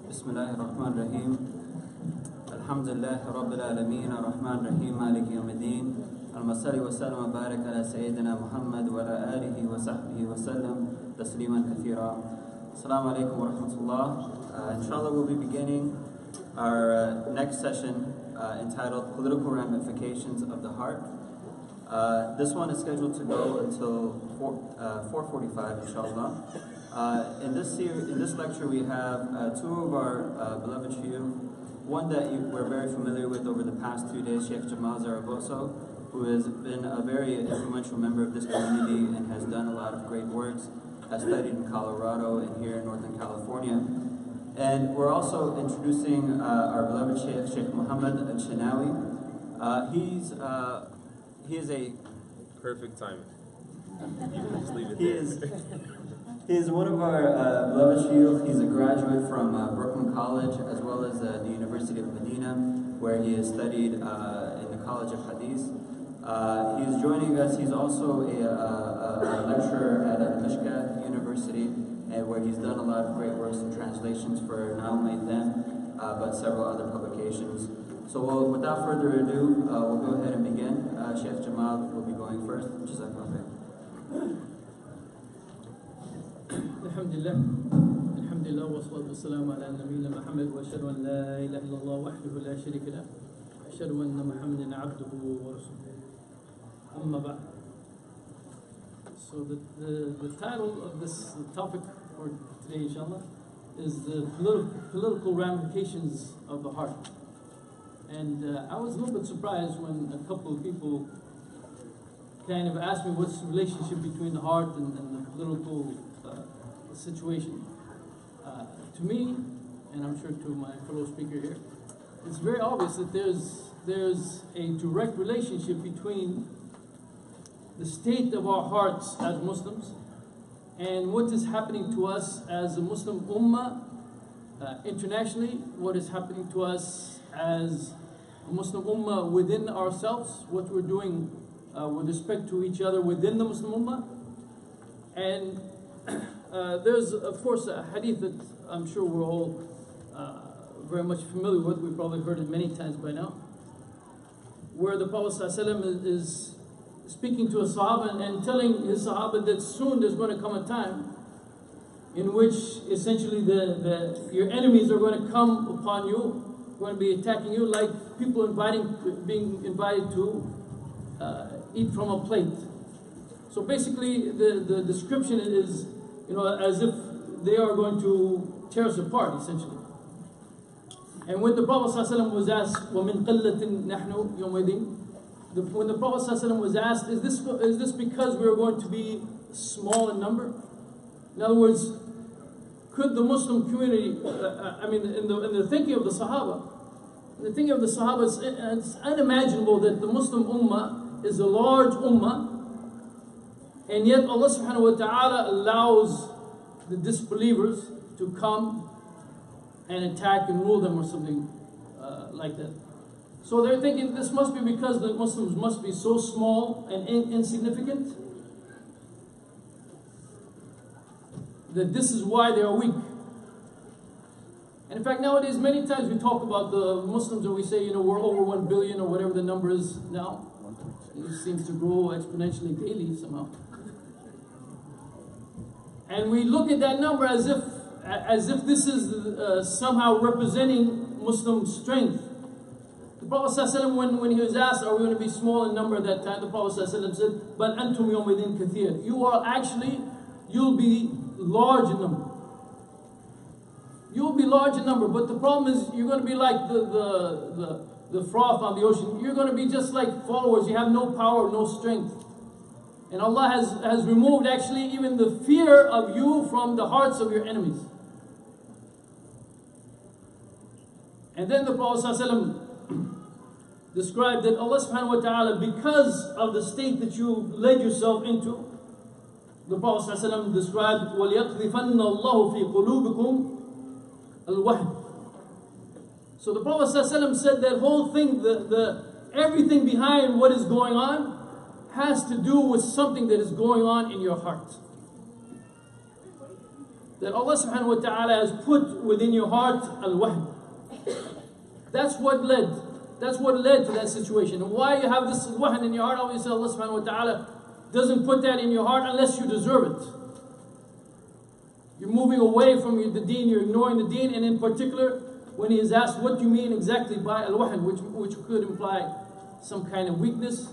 بسم الله الرحمن الرحيم الحمد لله رب العالمين الرحمن الرحيم مالك يوم الدين المصلي وسلم وبارك على سيدنا محمد وعلى آله وصحبه وسلم تسليما كثيرا. Assalamu alaikum wa rahmatullah. Inshallah, we'll be beginning our next session entitled Political Ramifications of the Heart. This one is scheduled to go until 4:45, inshallah. In this lecture, we have two of our beloved shuyukh. One that we're very familiar with over the past 2 days, Shaykh Jamaal Zarabozo, who has been a very influential member of this community and has done a lot of great works, has studied in Colorado and here in Northern California. And we're also introducing our beloved Shaykh Mohammad Elshinawy. He is a perfect timing. You can just leave it He is one of our beloved shuyukh. He's a graduate from Brooklyn College as well as the University of Medina, where he has studied in the College of Hadith. He's joining us. He's also a lecturer at Masjid University, where he's done a lot of great works and translations for not only them, but several other publications. So without further ado, we'll go ahead and begin. Shaykh Jamaal will be going first. Jazakallah khair. Alhamdulillah wa salatu wassalamu ala nabiyyina Muhammad wa ashhadu an la ilaha illallah wahdahu la sharika lahu wa ashhadu anna Muhammadan abduhu wa rasuluhu. Amma ba'd. So the title of this topic for today, inshallah, is the political ramifications of the heart. And I was a little bit surprised when a couple of people kind of asked me what's the relationship between the heart and the political situation. To me, and I'm sure to my fellow speaker here, it's very obvious that there's a direct relationship between the state of our hearts as Muslims and what is happening to us as a Muslim ummah internationally, what is happening to us as a Muslim ummah within ourselves, what we're doing with respect to each other within the Muslim ummah. And there's, of course, a hadith that I'm sure we're all very much familiar with. We've probably heard it many times by now, where the Prophet ﷺ is speaking to a Sahaba and telling his Sahaba that soon there's going to come a time in which essentially your enemies are going to come upon you, going to be attacking you like people being invited to eat from a plate. So basically the description is, as if they are going to tear us apart, essentially. And when the Prophet ﷺ was asked, وَمِنْ قِلَّةٍ نَحْنُ يَوْمَئِذٍ, when the Prophet ﷺ was asked, is this because we are going to be small in number? In other words, could the Muslim community, in the thinking of the Sahaba, it's unimaginable that the Muslim ummah is a large ummah, and yet Allah subhanahu wa ta'ala allows the disbelievers to come and attack and rule them or something like that. So they're thinking this must be because the Muslims must be so small and insignificant that this is why they are weak. And in fact, nowadays, many times we talk about the Muslims and we say, we're over 1 billion or whatever the number is now. It seems to grow exponentially daily somehow. And we look at that number as if this is somehow representing Muslim strength. The Prophet ﷺ, when he was asked, are we going to be small in number at that time, the Prophet ﷺ said, "But antum yawmidin kathir." You'll be large in number. You'll be large in number, but the problem is you're going to be like the froth on the ocean. You're going to be just like followers. You have no power, no strength. And Allah has removed actually even the fear of you from the hearts of your enemies. And then the Prophet ﷺ described that Allah subhanahu wa ta'ala, because of the state that you led yourself into, the Prophet ﷺ described, وَلْيَقْذِفَنَّ اللَّهُ فِي قُلُوبِكُمْ الْوَهْنِ. So the Prophet ﷺ said that whole thing, everything behind what is going on has to do with something that is going on in your heart. that Allah subhanahu wa ta'ala has put within your heart al-wahn. That's what led to that situation. And why you have this wahn in your heart, obviously Allah subhanahu wa ta'ala doesn't put that in your heart unless you deserve it. You're moving away from the deen, you're ignoring the deen, and in particular, when he is asked what you mean exactly by al-wahn, which could imply some kind of weakness,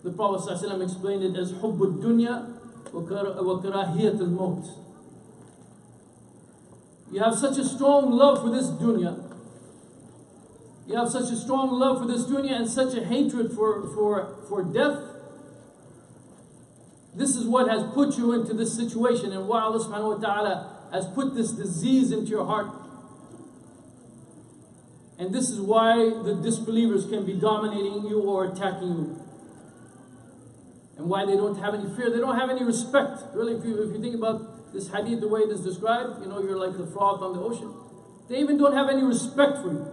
the Prophet ﷺ explained it as hubbud dunya wa karahiyat al-maut. You have such a strong love for this dunya. You have such a strong love for this dunya and such a hatred for death. This is what has put you into this situation, and why Allah subhanahu wa ta'ala has put this disease into your heart. And this is why the disbelievers can be dominating you or attacking you. And why they don't have any fear, they don't have any respect. Really, if you think about this hadith, the way it is described, you know, you're like the froth on the ocean. They even don't have any respect for you.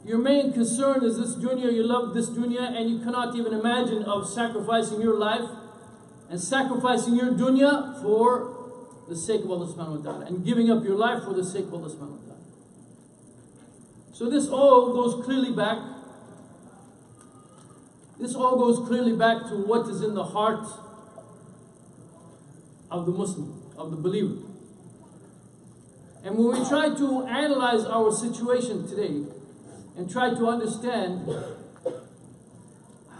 Your main concern is this dunya, you love this dunya, and you cannot even imagine of sacrificing your life and sacrificing your dunya for the sake of Allah subhanahu wa ta'ala, and giving up your life for the sake of Allah subhanahu wa ta'ala. So this all goes clearly back. This all goes clearly back to what is in the heart of the Muslim, of the believer. And when we try to analyze our situation today and try to understand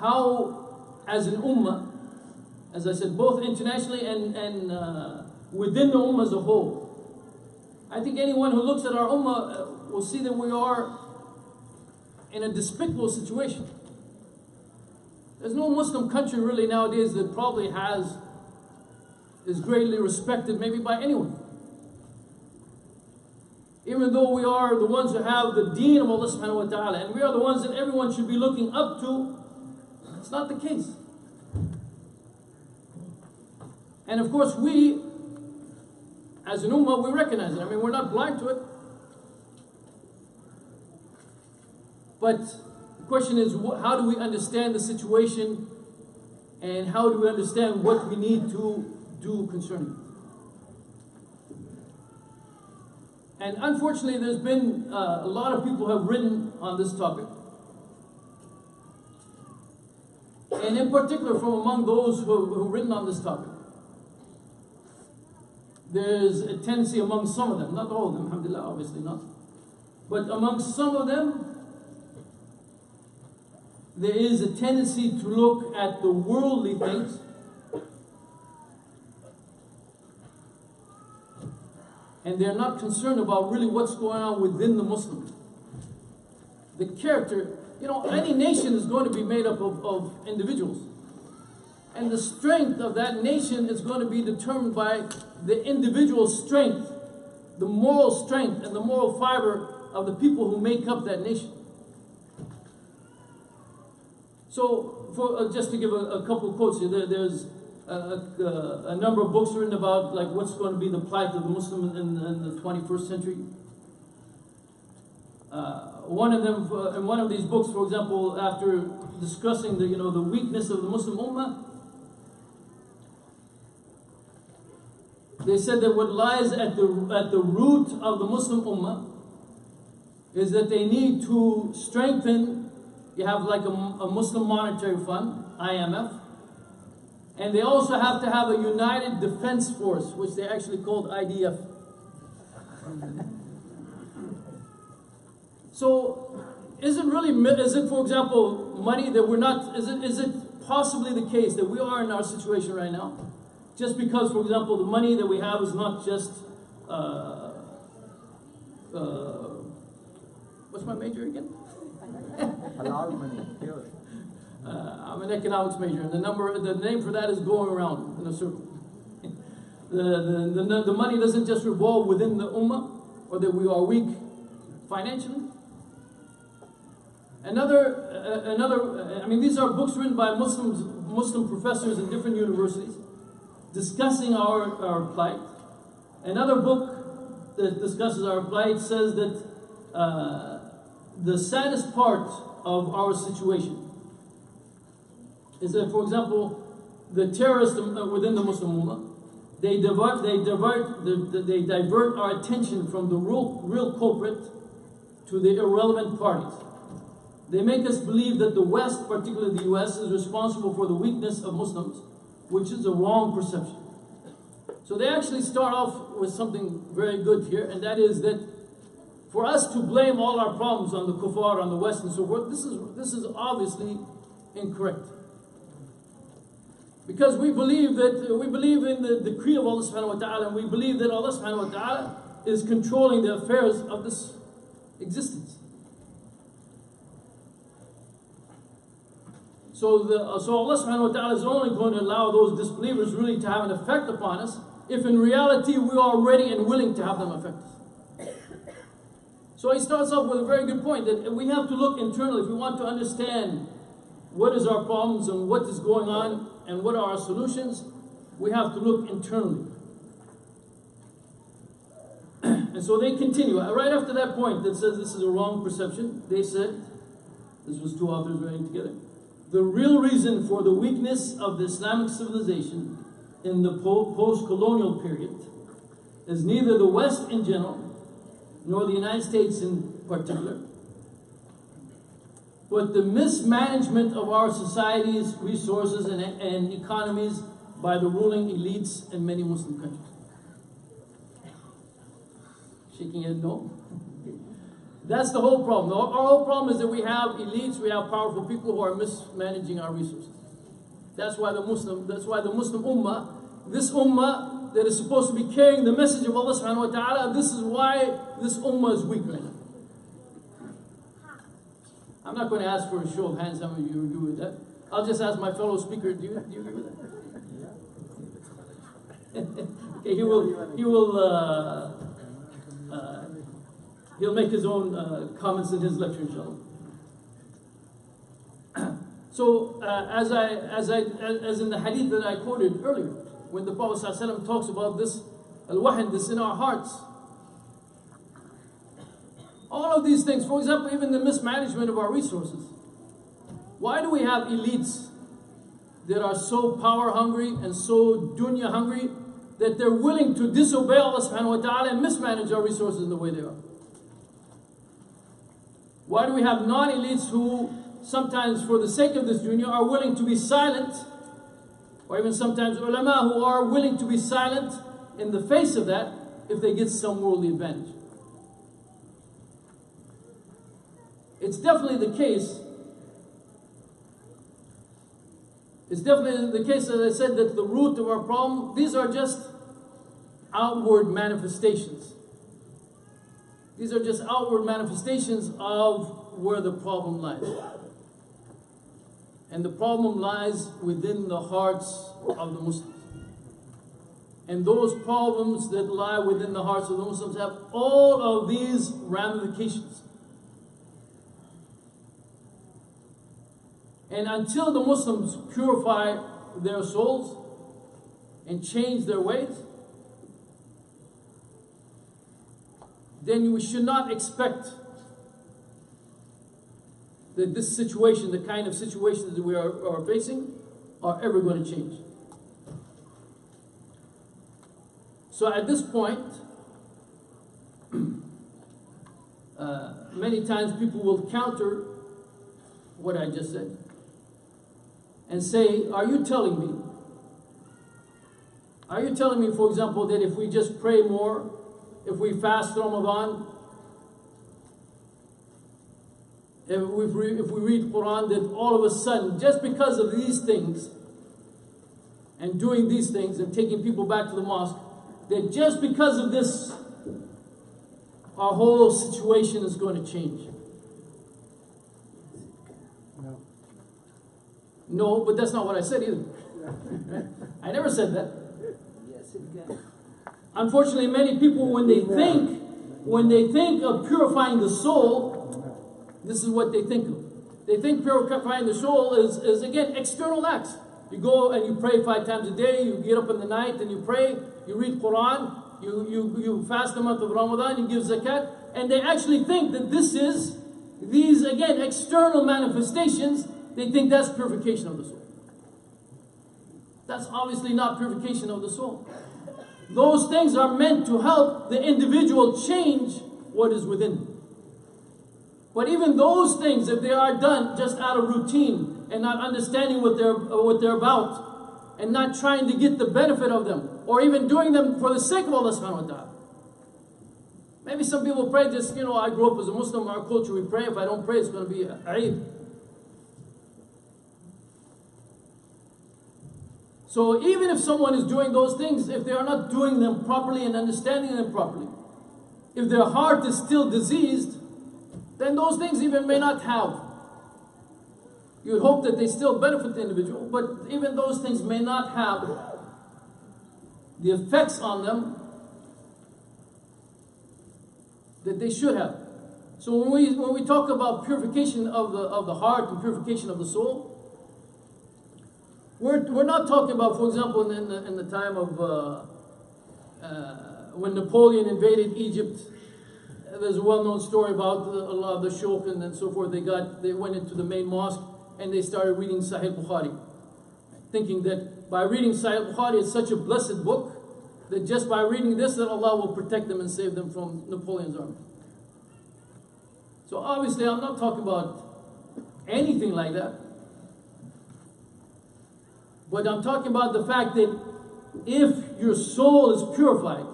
how, as an ummah, as I said, both internationally and within the ummah as a whole, I think anyone who looks at our ummah will see that we are in a despicable situation. There's no Muslim country really nowadays that probably is greatly respected maybe by anyone. Even though we are the ones who have the deen of Allah subhanahu wa ta'ala, and we are the ones that everyone should be looking up to, it's not the case. And of course we, as an ummah, we recognize it. I mean, we're not blind to it. But the question is, how do we understand the situation, and how do we understand what we need to do concerning it? And unfortunately, there's been a lot of people who have written on this topic. And in particular, from among those who have written on this topic, there's a tendency among some of them, not all of them, alhamdulillah, obviously not, but among some of them, there is a tendency to look at the worldly things and they're not concerned about really what's going on within the Muslim. The character, you know, any nation is going to be made up of individuals. And the strength of that nation is going to be determined by the individual strength, the moral strength and the moral fiber of the people who make up that nation. So, just to give a couple of quotes here, there's a number of books written about like what's going to be the plight of the Muslim in the 21st century. One of them, in one of these books, for example, after discussing the weakness of the Muslim Ummah, they said that what lies at the root of the Muslim Ummah is that they need to strengthen. You have like a Muslim Monetary Fund, IMF, and they also have to have a United Defense Force, which they actually called IDF. So, is it for example money that we're not? Is it possibly the case that we are in our situation right now, just because, for example, the money that we have is not just what's my major again? Halal money, pure. I'm an economics major, and the name for that is going around in a circle. The money doesn't just revolve within the ummah, or that we are weak financially. I mean, these are books written by Muslim professors in different universities discussing our plight. Another book that discusses our plight says that the saddest part of our situation is that, for example, the terrorists within the Muslim Ummah, They divert our attention from the real culprit to the irrelevant parties. They make us believe that the West, particularly the US, is responsible for the weakness of Muslims, which is a wrong perception. So they actually start off with something very good here, and that is that for us to blame all our problems on the kuffar, on the West and so forth, this is obviously incorrect. Because we believe in the decree of Allah subhanahu wa ta'ala, and we believe that Allah subhanahu wa ta'ala is controlling the affairs of this existence. So Allah subhanahu wa ta'ala is only going to allow those disbelievers really to have an effect upon us if in reality we are ready and willing to have them affect us. So he starts off with a very good point that we have to look internally if we want to understand what is our problems and what is going on and what are our solutions. We have to look internally. And so they continue. Right after that point that says this is a wrong perception, they said, this was two authors writing together, the real reason for the weakness of the Islamic civilization in the post-colonial period is neither the West in general nor the United States in particular, but the mismanagement of our society's resources and economies by the ruling elites in many Muslim countries. Shaking your head, no? That's the whole problem. Our whole problem is that we have elites, we have powerful people who are mismanaging our resources. That's why the Muslim ummah, this ummah that is supposed to be carrying the message of Allah subhanahu wa ta'ala, this is why this ummah is weak right now. I'm not going to ask for a show of hands how many of you agree with that. I'll just ask my fellow speaker, do you agree with that? Okay, he'll make his own comments in his lecture, inshallah. So, as in the hadith that I quoted earlier, when the Prophet ﷺ talks about this al-wahn, this in our hearts, all of these things, for example, even the mismanagement of our resources. Why do we have elites that are so power hungry and so dunya hungry that they're willing to disobey Allah subhanahu wa ta'ala and mismanage our resources in the way they are? Why do we have non-elites who sometimes for the sake of this dunya are willing to be silent, or even sometimes ulama who are willing to be silent in the face of that if they get some worldly advantage? It's definitely the case. It's definitely the case, as I said, that the root of our problem, these are just outward manifestations. These are just outward manifestations of where the problem lies. And the problem lies within the hearts of the Muslims. And those problems that lie within the hearts of the Muslims have all of these ramifications. And until the Muslims purify their souls and change their ways, then we should not expect that this situation, the kind of situations that we are facing, are ever going to change. So at this point, many times people will counter what I just said and say, are you telling me, for example, that if we just pray more, if we fast Ramadan, if we read Quran, that all of a sudden, just because of these things, and doing these things, and taking people back to the mosque, that just because of this, our whole situation is going to change? No, but that's not what I said either. I never said that. Yes, it can. Unfortunately, many people, when they think of purifying the soul, this is what they think of. They think purifying the soul is again, external acts. You go and you pray 5 times a day, you get up in the night and you pray, you read Quran, you fast the month of Ramadan, you give zakat, and they actually think that these again, external manifestations, they think that's purification of the soul. That's obviously not purification of the soul. Those things are meant to help the individual change what is within him. But even those things, if they are done just out of routine and not understanding what they're about and not trying to get the benefit of them, or even doing them for the sake of Allah subhanahu wa ta'ala. Maybe some people pray just, I grew up as a Muslim, our culture we pray, if I don't pray it's going to be Eid. So even if someone is doing those things, if they are not doing them properly and understanding them properly, if their heart is still diseased, then those things even may not have. You would hope that they still benefit the individual, but even those things may not have the effects on them that they should have. So when we talk about purification of the heart and purification of the soul, we're not talking about, for example, in the time of when Napoleon invaded Egypt. There's a well-known story about a lot of the Shaykh and so forth. They went into the main mosque and they started reading Sahih Bukhari, thinking that by reading Sahih Bukhari, it's such a blessed book that just by reading this, that Allah will protect them and save them from Napoleon's army. So obviously, I'm not talking about anything like that. But I'm talking about the fact that if your soul is purified,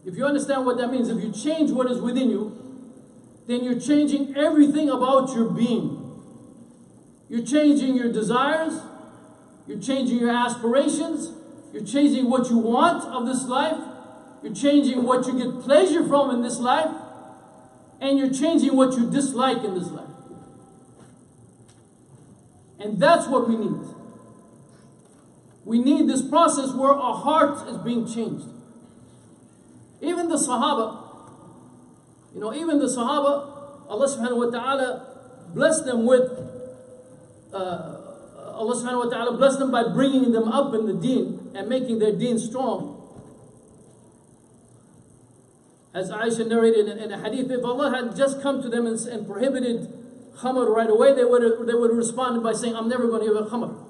if you understand what that means, if you change what is within you, then you're changing everything about your being. You're changing your desires, you're changing your aspirations, you're changing what you want of this life, you're changing what you get pleasure from in this life, and you're changing what you dislike in this life. And that's what we need. We need this process where our heart is being changed. Even the Sahaba, Allah subhanahu wa ta'ala blessed them with, Allah subhanahu wa ta'ala blessed them by bringing them up in the deen and making their deen strong. As Aisha narrated in a hadith, if Allah had just come to them and prohibited khamr right away, they would have responded by saying, I'm never going to give a khamr.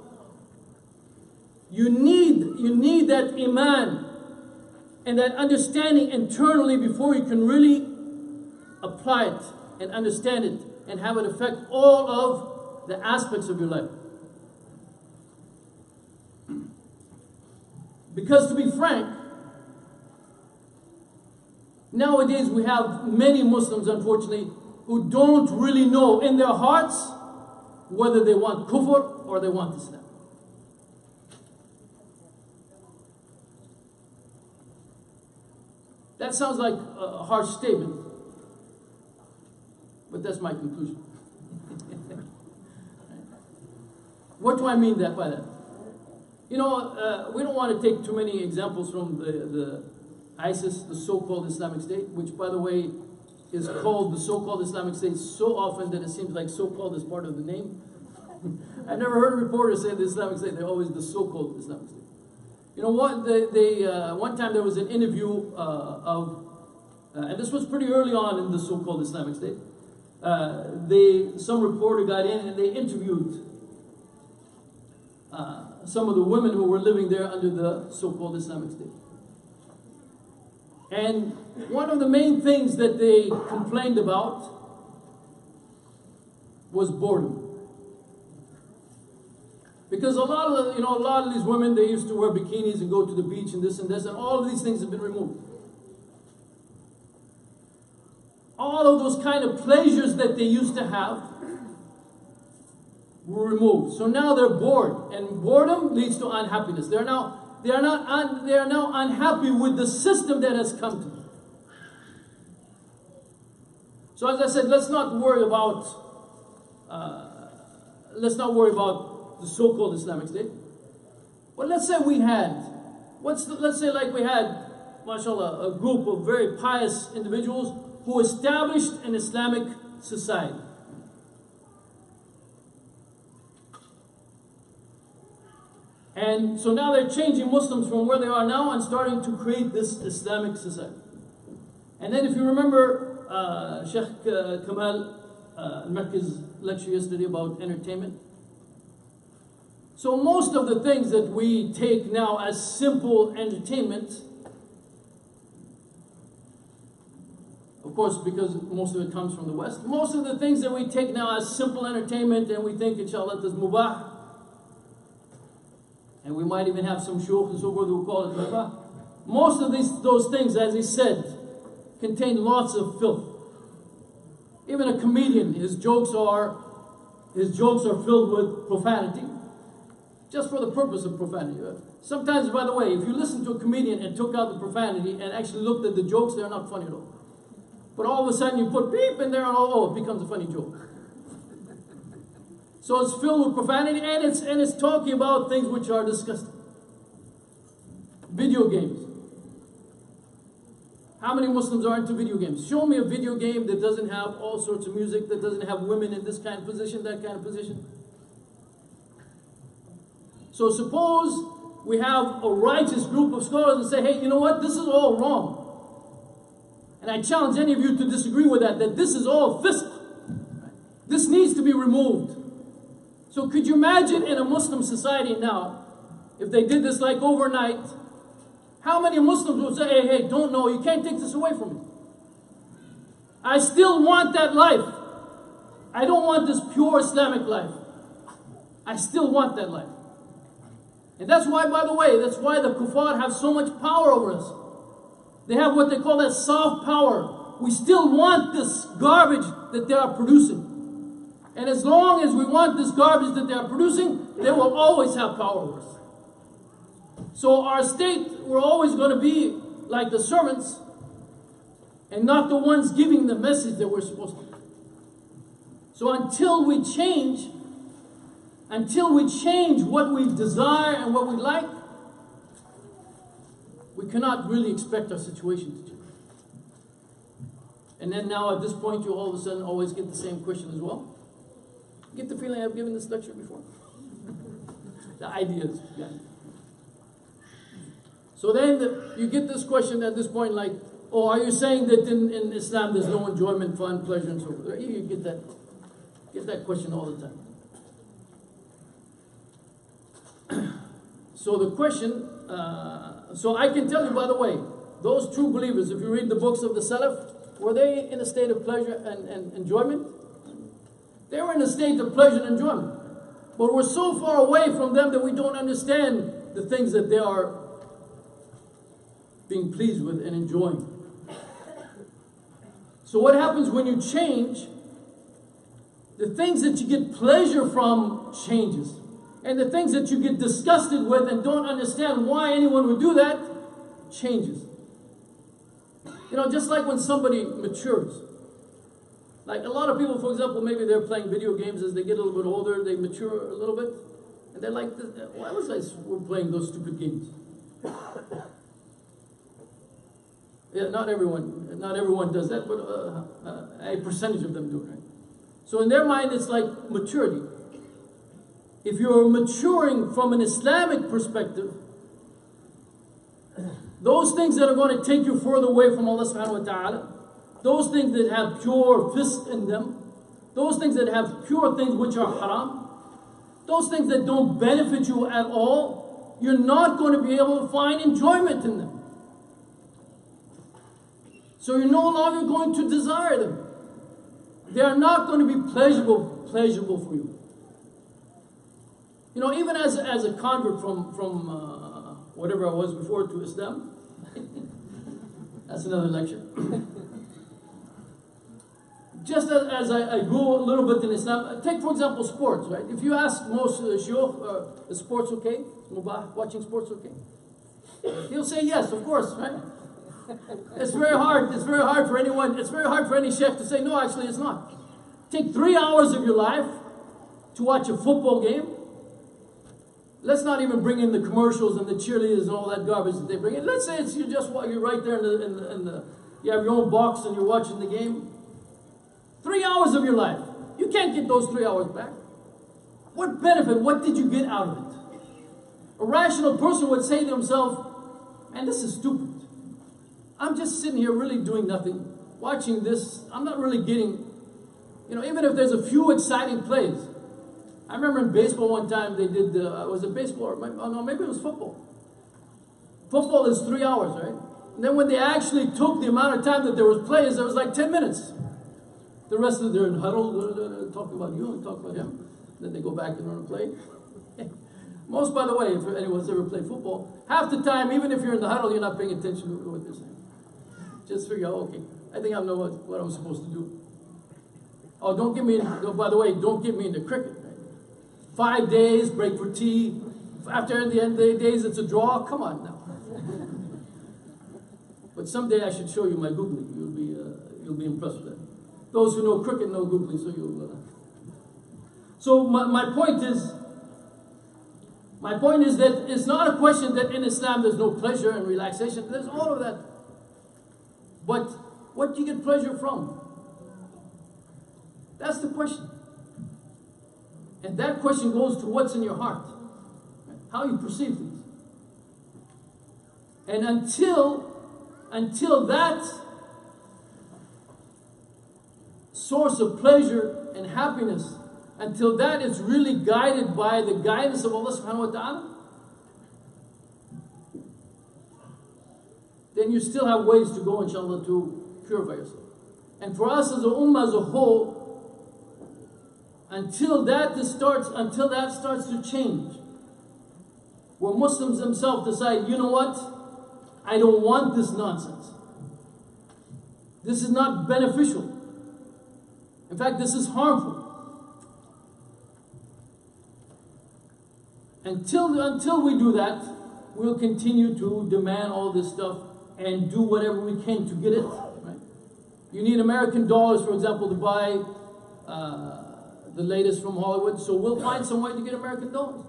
You need that iman and that understanding internally before you can really apply it and understand it and have it affect all of the aspects of your life. Because to be frank, nowadays we have many Muslims, unfortunately, who don't really know in their hearts whether they want kufr or they want Islam. That sounds like a harsh statement, but that's my conclusion. What do I mean by that? We don't want to take too many examples from the ISIS, the so-called Islamic State, which, by the way, is called the so-called Islamic State so often that it seems like so-called is part of the name. I never heard a reporter say the Islamic State. They're always the so-called Islamic State. You know what? One time there was an interview and this was pretty early on in the so-called Islamic State. Some reporter got in and they interviewed some of the women who were living there under the so-called Islamic State. And one of the main things that they complained about was boredom. Because a lot of these women, they used to wear bikinis and go to the beach and this, and all of these things have been removed. All of those kind of pleasures that they used to have were removed. So now they're bored, and boredom leads to unhappiness. They are now unhappy with the system that has come to them. So as I said, let's not worry about the so-called Islamic State. But let's say we had, mashallah, a group of very pious individuals who established an Islamic society. And so now they're changing Muslims from where they are now and starting to create this Islamic society. And then if you remember Shaykh Kamal al-Makki's lecture yesterday about entertainment, So most of the things that we take now as simple entertainment, of course, because most of it comes from the West, most of the things that we take now as simple entertainment and we think, inshallah, this mubah, and we might even have some shuyukh and so forth who call it mubah. Most of those things, as he said, contain lots of filth. Even a comedian, his jokes are filled with profanity, just for the purpose of profanity. Sometimes, by the way, if you listen to a comedian and took out the profanity and actually looked at the jokes, they're not funny at all. But all of a sudden you put beep in there and it becomes a funny joke. So it's filled with profanity and it's talking about things which are disgusting. Video games. How many Muslims are into video games? Show me a video game that doesn't have all sorts of music, that doesn't have women in this kind of position, that kind of position. So suppose we have a righteous group of scholars and say, hey, you know what? This is all wrong. And I challenge any of you to disagree with that this is all fisq. This needs to be removed. So could you imagine in a Muslim society now, if they did this like overnight, how many Muslims would say, hey, don't know, you can't take this away from me. I still want that life. I don't want this pure Islamic life. I still want that life. And that's why, by the way, that's why the kuffar have so much power over us. They have what they call that soft power. We still want this garbage that they are producing. And as long as we want this garbage that they are producing, they will always have power over us. So our state, we're always going to be like the servants and not the ones giving the message that we're supposed to. So until we change what we desire and what we like, we cannot really expect our situation to change. And then now at this point, you all of a sudden always get the same question as well. Get the feeling I've given this lecture before? The ideas. Yeah. So then you get this question at this point like, oh, are you saying that in Islam there's no enjoyment, fun, pleasure, and so forth? You get that question all the time. So the question, so I can tell you, by the way, those true believers, if you read the books of the Salaf, were they in a state of pleasure and enjoyment? They were in a state of pleasure and enjoyment. But we're so far away from them that we don't understand the things that they are being pleased with and enjoying. So what happens when you change? The things that you get pleasure from changes. And the things that you get disgusted with and don't understand why anyone would do that, changes. You know, just like when somebody matures. Like a lot of people, for example, maybe they're playing video games as they get a little bit older, they mature a little bit. And they're like, why was I playing those stupid games? Yeah, not everyone does that, but a percentage of them do it, right? So in their mind, it's like maturity. If you're maturing from an Islamic perspective, those things that are going to take you further away from Allah subhanahu wa ta'ala, those things that have pure fisq in them, those things that have pure things which are haram, those things that don't benefit you at all, you're not going to be able to find enjoyment in them. So you're no longer going to desire them. They are not going to be pleasurable for you. You know, even as a convert from whatever I was before to Islam, that's another lecture. Just as I grew a little bit in Islam, take for example sports, right? If you ask most of the shuyukh, is sports okay? Mubah, watching sports okay? He'll say yes, of course, right? It's very hard for anyone, it's very hard for any sheikh to say, no, actually it's not. Take 3 hours of your life to watch a football game. Let's not even bring in the commercials and the cheerleaders and all that garbage that they bring in. Let's say it's you're right there you have your own box and you're watching the game. 3 hours of your life. You can't get those 3 hours back. What benefit, what did you get out of it? A rational person would say to himself, man, this is stupid. I'm just sitting here really doing nothing, watching this. I'm not really getting, even if there's a few exciting plays, I remember in baseball one time they did, was it baseball or, oh no, maybe it was football. Football is 3 hours, right? And then when they actually took the amount of time that there was players, there was like 10 minutes. The rest of they're in huddle, talking about you and talking about him. Then they go back and run and play. Most, by the way, if anyone's ever played football, half the time, even if you're in the huddle, you're not paying attention to what they're saying. Just figure out, okay, I think I know what I'm supposed to do. Oh, don't get me, by the way, don't get me into cricket. Right? 5 days, break for tea. After the end of the days, it's a draw. Come on now. But someday I should show you my googly. You'll be impressed with that. Those who know cricket know googly, so you'll. So my point is that it's not a question that in Islam there's no pleasure and relaxation. There's all of that. But what do you get pleasure from? That's the question. And that question goes to what's in your heart, how you perceive things. And until that source of pleasure and happiness, until that is really guided by the guidance of Allah subhanahu wa ta'ala, then you still have ways to go, inshallah, to purify yourself. And for us as a ummah as a whole, until that starts to change, where Muslims themselves decide, you know what, I don't want this nonsense. This is not beneficial. In fact, this is harmful. Until we do that, we'll continue to demand all this stuff and do whatever we can to get it. Right? You need American dollars, for example, to buy the latest from Hollywood, so we'll find some way to get American dollars.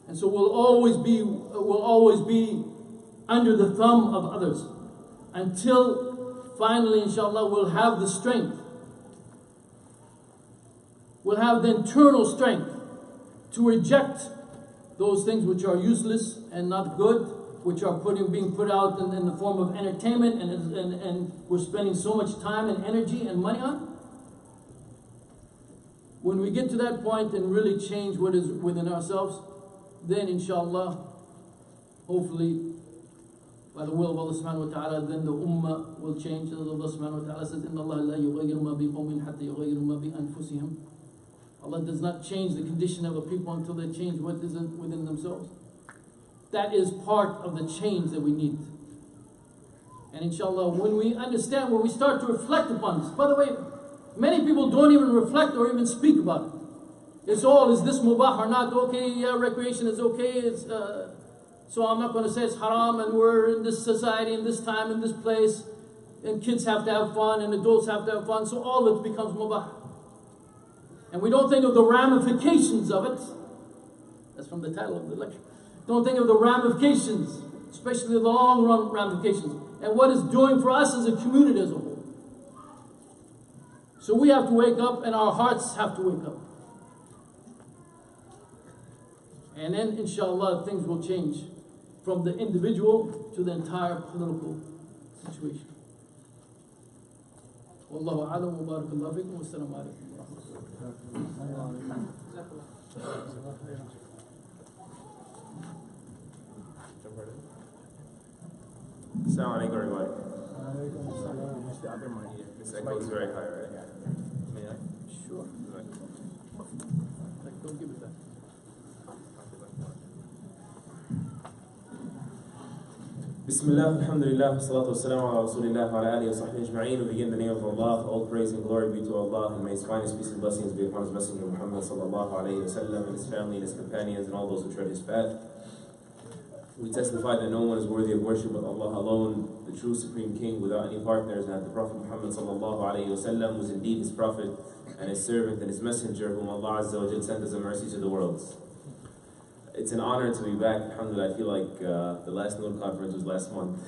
And so we'll always be under the thumb of others until finally, inshallah, we'll have the strength. We'll have the internal strength to reject those things which are useless and not good, which are being put out in the form of entertainment, and we're spending so much time and energy and money on. When we get to that point and really change what is within ourselves, then inshallah, hopefully, by the will of Allah subhanahu wa ta'ala, then the ummah will change. As Allah subhanahu wa ta'ala says, إِنَّ اللَّهَ لَا يُغَيِّرُ مَا بِقَوْمٍ حَتَّى يُغَيِّرُ مَا بِأَنفُسِهِمْ. Allah does not change the condition of a people until they change what is within themselves. That is part of the change that we need. And inshallah, when we understand, when we start to reflect upon this, by the way, many people don't even reflect or even speak about it. It's all, is this mubah or not? Okay, yeah, recreation is okay. So I'm not going to say it's haram, and we're in this society, in this time, in this place, and kids have to have fun, and adults have to have fun, so all of it becomes mubah. And we don't think of the ramifications of it. That's from the title of the lecture. Don't think of the ramifications, especially the long run ramifications, and what it's doing for us as a community as a whole. So we have to wake up, and our hearts have to wake up. And then, inshallah, things will change from the individual to the entire political situation. Wallahu a'lam wa barakallahu fikum wa assalamu alaikum wa rahmatullahi. Assalamu alaikum, everybody. The other mic, this echo is very high, right? May I? Sure. Right. Don't give it that. Bismillah, alhamdulillah, salatu wassalamu ala rasulillah wa ala alihi wa sahbihi ajma'in. We begin in the name of Allah. All praise and glory be to Allah, and may His finest peace and blessings be upon His Messenger Muhammad sallallahu alayhi wa sallam, and His family and His companions and all those who tread His path. We testify that no one is worthy of worship but Allah alone, the true supreme king, without any partners, and that the Prophet Muhammad sallallahu alayhi wa sallam was indeed His prophet and His servant and His messenger, whom Allah azza wa jal sent as a mercy to the worlds. It's an honor to be back. Alhamdulillah, I feel like the last Noon conference was last month.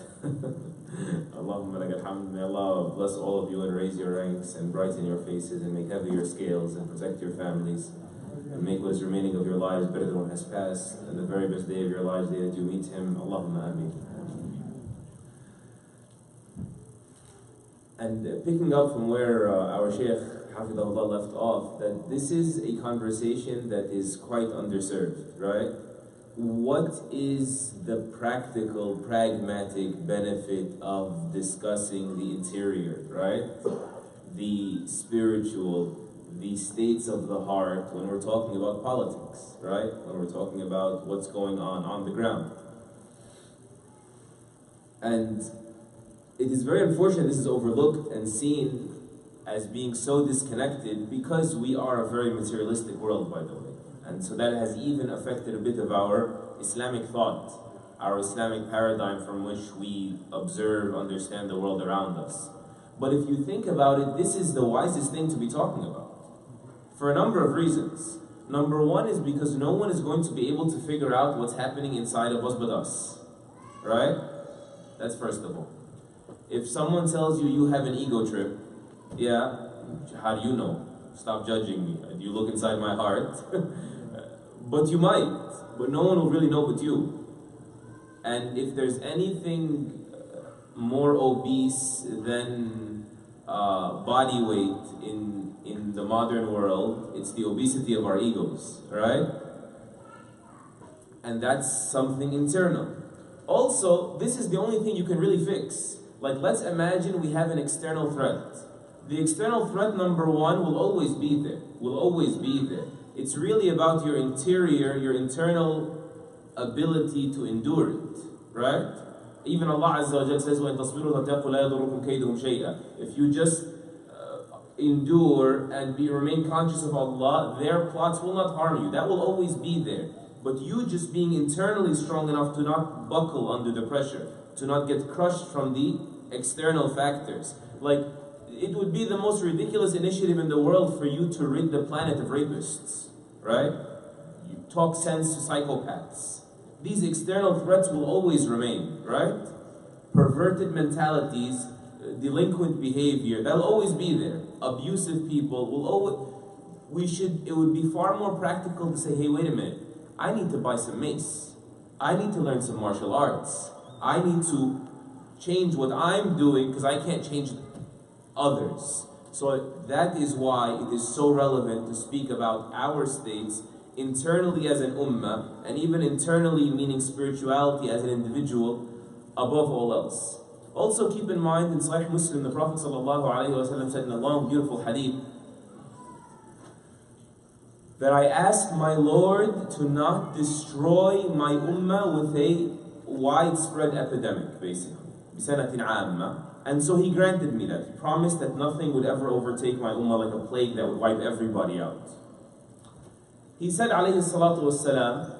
Allahumma lakal hamd. May Allah bless all of you and raise your ranks and brighten your faces and make heavy your scales and protect your families and make what is remaining of your lives better than what has passed, and the very best day of your lives, the day that you meet Him. Allahumma ameen. And picking up from where our Shaykh, Hafidahullah, left off, that this is a conversation that is quite underserved, right? What is the practical, pragmatic benefit of discussing the interior, right? The spiritual, the states of the heart when we're talking about politics, right? When we're talking about what's going on the ground. And it is very unfortunate this is overlooked and seen as being so disconnected because we are a very materialistic world, by the way. And so that has even affected a bit of our Islamic thought, our Islamic paradigm from which we observe, understand the world around us. But if you think about it, this is the wisest thing to be talking about. For a number of reasons. Number one is because no one is going to be able to figure out what's happening inside of us but us. Right? That's first of all. If someone tells you you have an ego trip, yeah, how do you know? Stop judging me. Do you look inside my heart? But you might. But no one will really know but you. And if there's anything more obese than body weight in the modern world, it's the obesity of our egos, right? And that's something internal. Also, this is the only thing you can really fix. Like, let's imagine we have an external threat. The external threat, number one, will always be there. Will always be there. It's really about your interior, your internal ability to endure it, right? Even Allah Azza wa Jalla says, وَإِن تَصْبِرُوا تَتَّقُوا لَا يَضُرُّكُمْ كَيْدُهُمْ شَيْئًا. If you just endure and remain conscious of Allah, their plots will not harm you. That will always be there. But you just being internally strong enough to not buckle under the pressure, to not get crushed from the external factors. Like, it would be the most ridiculous initiative in the world for you to rid the planet of rapists, right? You talk sense to psychopaths. These external threats will always remain, right? Perverted mentalities, delinquent behavior, that'll always be there. Abusive people will always... It would be far more practical to say, hey, wait a minute, I need to buy some mace. I need to learn some martial arts. I need to change what I'm doing because I can't change others. So that is why it is so relevant to speak about our states internally as an ummah, and even internally meaning spirituality as an individual above all else. Also keep in mind, in Sahih Muslim, the Prophet ﷺ said in a long, beautiful hadith, that I ask my Lord to not destroy my ummah with a widespread epidemic, basically. بِسَنَةٍ عَامَّةٍ. And so He granted me that. He promised that nothing would ever overtake my ummah like a plague that would wipe everybody out. He said, alayhi salatu wassalam,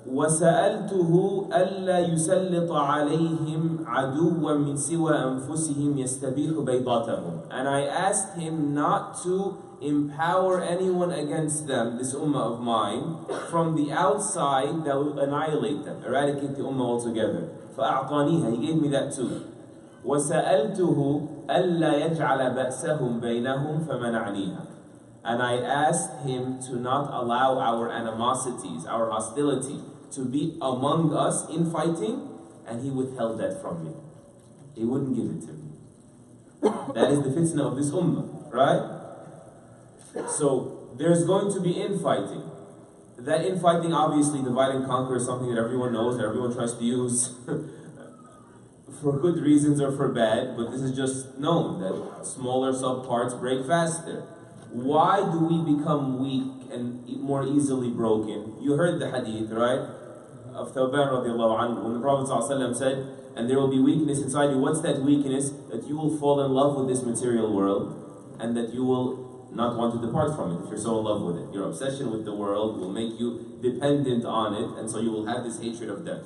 وَسَأَلْتُهُ أَلَّا يُسَلِّطَ عَلَيْهِمْ عَدُوًّا مِّن سِوَى أَنفُسِهِمْ يَسْتَبِيحُ بَيْضَاتَهُم. And I asked Him not to empower anyone against them, this ummah of mine, from the outside that will annihilate them, eradicate the ummah altogether. فَأَعْطَانِيهَا. He gave me that too. وَسَأَلْتُهُ أَلَّا يَجْعَلَ بَأْسَهُمْ بَيْنَهُمْ فَمَنَعْنِيهَا. And I asked Him to not allow our animosities, our hostility, to be among us in fighting, and He withheld that from me. He wouldn't give it to me. That is the fitna of this ummah, right? So there's going to be infighting. That infighting, obviously, divide and conquer is something that everyone knows, that everyone tries to use for good reasons or for bad, but this is just known that smaller subparts break faster. Why do we become weak and more easily broken? You heard the hadith, right? Of Thawban radiallahu anhu, when the Prophet ﷺ said, and there will be weakness inside you. What's that weakness? That you will fall in love with this material world, and that you will not want to depart from it if you're so in love with it. Your obsession with the world will make you dependent on it, and so you will have this hatred of death.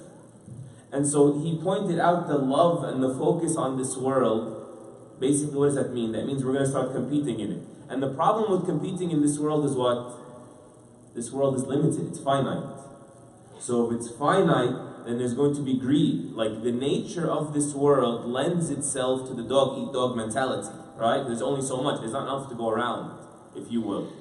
And so he pointed out the love and the focus on this world. Basically, what does that mean? That means we're going to start competing in it. And the problem with competing in this world is what? This world is limited, it's finite. So if it's finite, then there's going to be greed. Like, the nature of this world lends itself to the dog-eat-dog mentality, right? There's only so much, there's not enough to go around, if you will.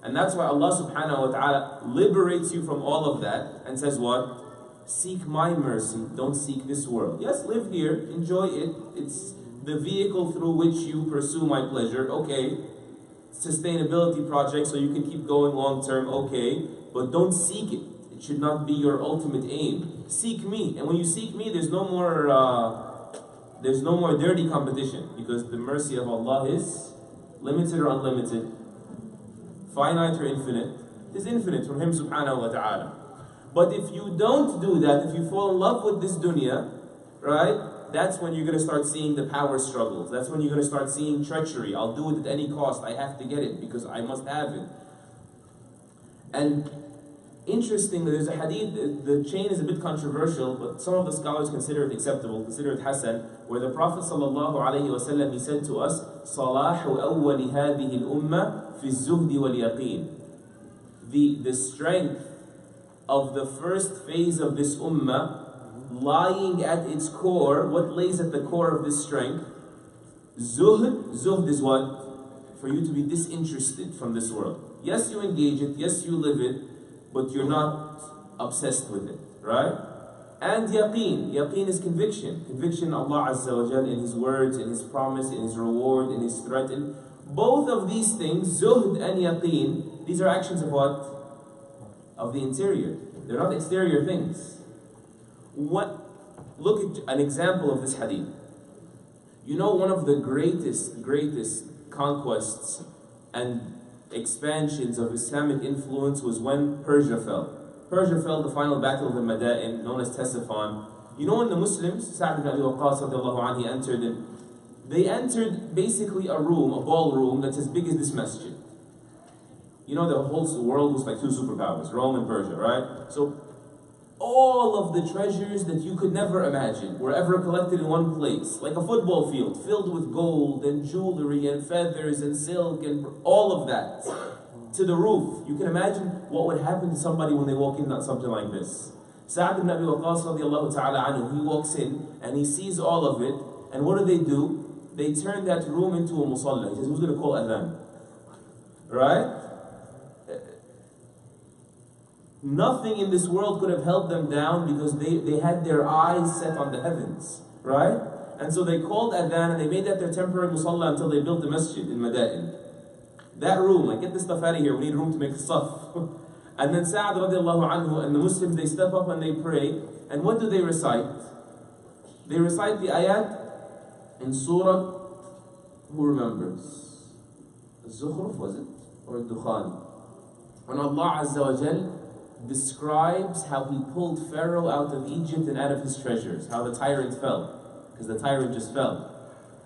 And that's why Allah subhanahu wa ta'ala liberates you from all of that and says what? Seek my mercy, don't seek this world. Yes, live here, enjoy it, it's the vehicle through which you pursue my pleasure, okay. Sustainability projects so you can keep going long term, okay. But don't seek it. It should not be your ultimate aim. Seek me. And when you seek me, there's no more dirty competition, because the mercy of Allah is limited or unlimited, finite or infinite. It's infinite from Him subhanahu wa ta'ala. But if you don't do that, if you fall in love with this dunya, right, that's when you're going to start seeing the power struggles. That's when you're going to start seeing treachery. I'll do it at any cost. I have to get it because I must have it. And interestingly, there's a hadith, the chain is a bit controversial, but some of the scholars consider it acceptable, consider it hasan, where the Prophet ﷺ, he said to us, صَلَاحُ أَوَّلِ هَذِهِ الْأُمَّةِ فِي الزُّهْدِ وَالْيَقِينِ. The strength of the first phase of this ummah, lying at its core, what lays at the core of this strength? Zuhd. Zuhd is what? For you to be disinterested from this world. Yes, you engage it, yes, you live it, but you're not obsessed with it, right? And yaqeen. Yaqeen is conviction. Conviction in Allah Azza wa Jal, in His words, in His promise, in His reward, in His threat. In both of these things, zuhd and yaqeen, these are actions of what? Of the interior. They're not exterior things. Look at an example of this hadith. You know, one of the greatest conquests and expansions of Islamic influence was when Persia fell. Persia fell, the final battle of the Mada'in, known as Ctesiphon. You know, when the Muslims, Sa'd ibn Abi Waqqas radiallahu anhu, he entered it, they entered basically a room, a ballroom that's as big as this masjid. You know, the whole world was like two superpowers, Rome and Persia, right? So all of the treasures that you could never imagine were ever collected in one place, like a football field, filled with gold and jewelry and feathers and silk and all of that, to the roof. You can imagine what would happen to somebody when they walk in on something like this. Sa'd ibn Abi Waqqas radiallahu ta'ala anhu, he walks in and he sees all of it, and what do? They turn that room into a musalla. He says, who's going to call adhan? Right? Nothing in this world could have held them down, because they had their eyes set on the heavens, right? And so they called adhan and they made that their temporary musalla until they built the masjid in Mada'in. That room, like, get this stuff out of here, we need room to make the stuff. And then Sa'd radiallahu anhu and the Muslims, they step up and they pray, and what do they recite? They recite the ayat in Surah, who remembers? Al-Zukhruf, was it? Or Al-Dukhan? When Allah Azza wa Jal describes how He pulled Pharaoh out of Egypt and out of his treasures, how the tyrant fell, because the tyrant just fell.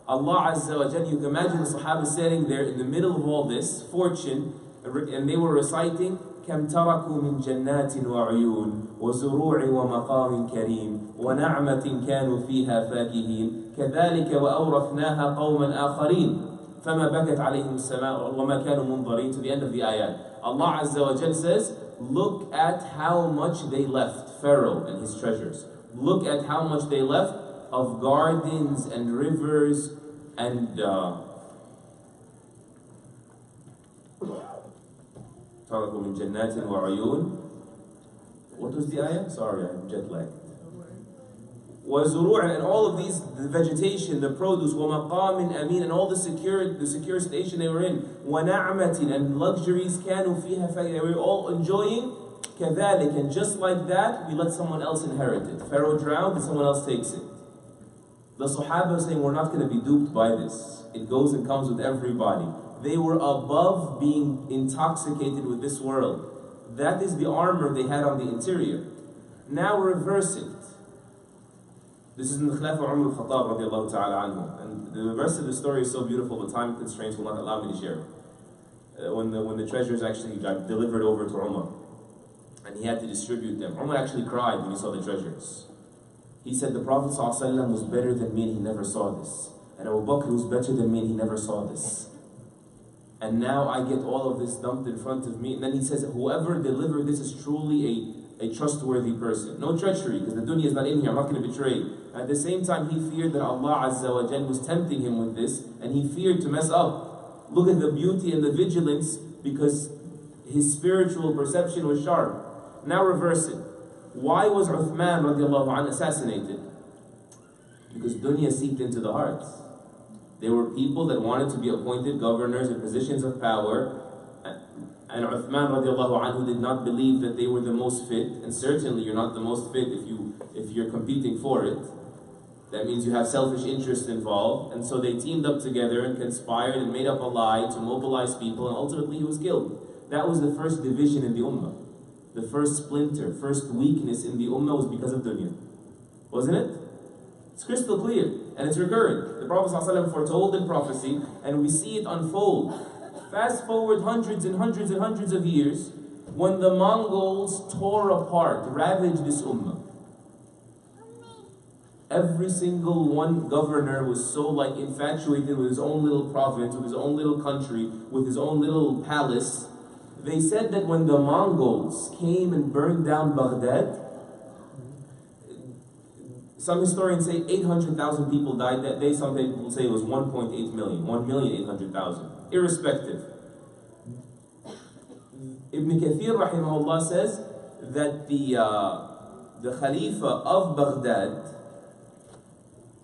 Allah Azza wa Jal, you can imagine the Sahaba sitting there in the middle of all this fortune, and they were reciting, كم تركوا من جنات وعيون وزروع ومقام كريم ونعمة كانوا فيها فاكهين كذلك وأورثناها قوما آخرين فما بكت عليهم السماء وما كانوا منظرين, to the end of the ayat. Allah Azza wa Jal says, look at how much they left, Pharaoh and his treasures. Look at how much they left of gardens and rivers and what was the ayah? Sorry, I'm jet lagged. And all of these, the vegetation, the produce, and all the secure station they were in, and luxuries, they were all enjoying. And just like that, we let someone else inherit it. Pharaoh drowned and someone else takes it. The Sahaba are saying, we're not going to be duped by this. It goes and comes with everybody. They were above being intoxicated with this world. That is the armor they had on the interior. Now reverse it. This is in the Khilafah Umar al-Khattab radiallahu ta'ala anhu. And the rest of the story is so beautiful, but time constraints will not allow me to share it. When the treasures actually got delivered over to Umar, and he had to distribute them, Umar actually cried when he saw the treasures. He said, the Prophet ﷺ was better than me and he never saw this. And Abu Bakr was better than me and he never saw this. And now I get all of this dumped in front of me. And then he says, whoever delivered this is truly a trustworthy person. No treachery, because the dunya is not in here, I'm not going to betray. At the same time, he feared that Allah Azza wa Jal was tempting him with this, and he feared to mess up. Look at the beauty and the vigilance, because his spiritual perception was sharp. Now reverse it. Why was Uthman radiallahu anhu assassinated? Because dunya seeped into the hearts. There were people that wanted to be appointed governors in positions of power, and Uthman radiallahu anhu did not believe that they were the most fit, and certainly you're not the most fit if you're competing for it. That means you have selfish interest involved, and so they teamed up together and conspired and made up a lie to mobilize people, and ultimately he was killed. That was the first division in the ummah. The first splinter, first weakness in the ummah was because of dunya. Wasn't it? It's crystal clear, and it's recurrent. The Prophet ﷺ foretold in prophecy, and we see it unfold. Fast forward hundreds and hundreds and hundreds of years, when the Mongols tore apart, ravaged this ummah. Every single one governor was so infatuated with his own little province, with his own little country, with his own little palace. They said that when the Mongols came and burned down Baghdad, some historians say 800,000 people died that day. Some people say it was 1.8 million, 1,800,000. Irrespective. Ibn Kathir rahimahullah says that the Khalifa of Baghdad,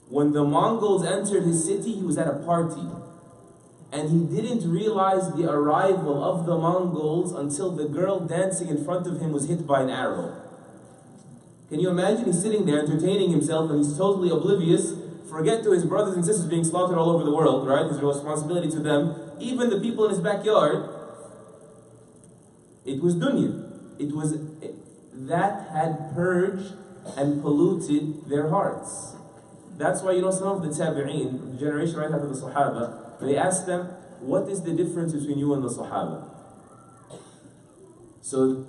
when the Mongols entered his city, he was at a party. And he didn't realize the arrival of the Mongols until the girl dancing in front of him was hit by an arrow. Can you imagine? He's sitting there entertaining himself and he's totally oblivious, forget to his brothers and sisters being slaughtered all over the world, right? His responsibility to them, even the people in his backyard. It was dunya. That had purged and polluted their hearts. That's why, some of the tabi'een, the generation right after the Sahaba, they asked them, what is the difference between you and the Sahaba? So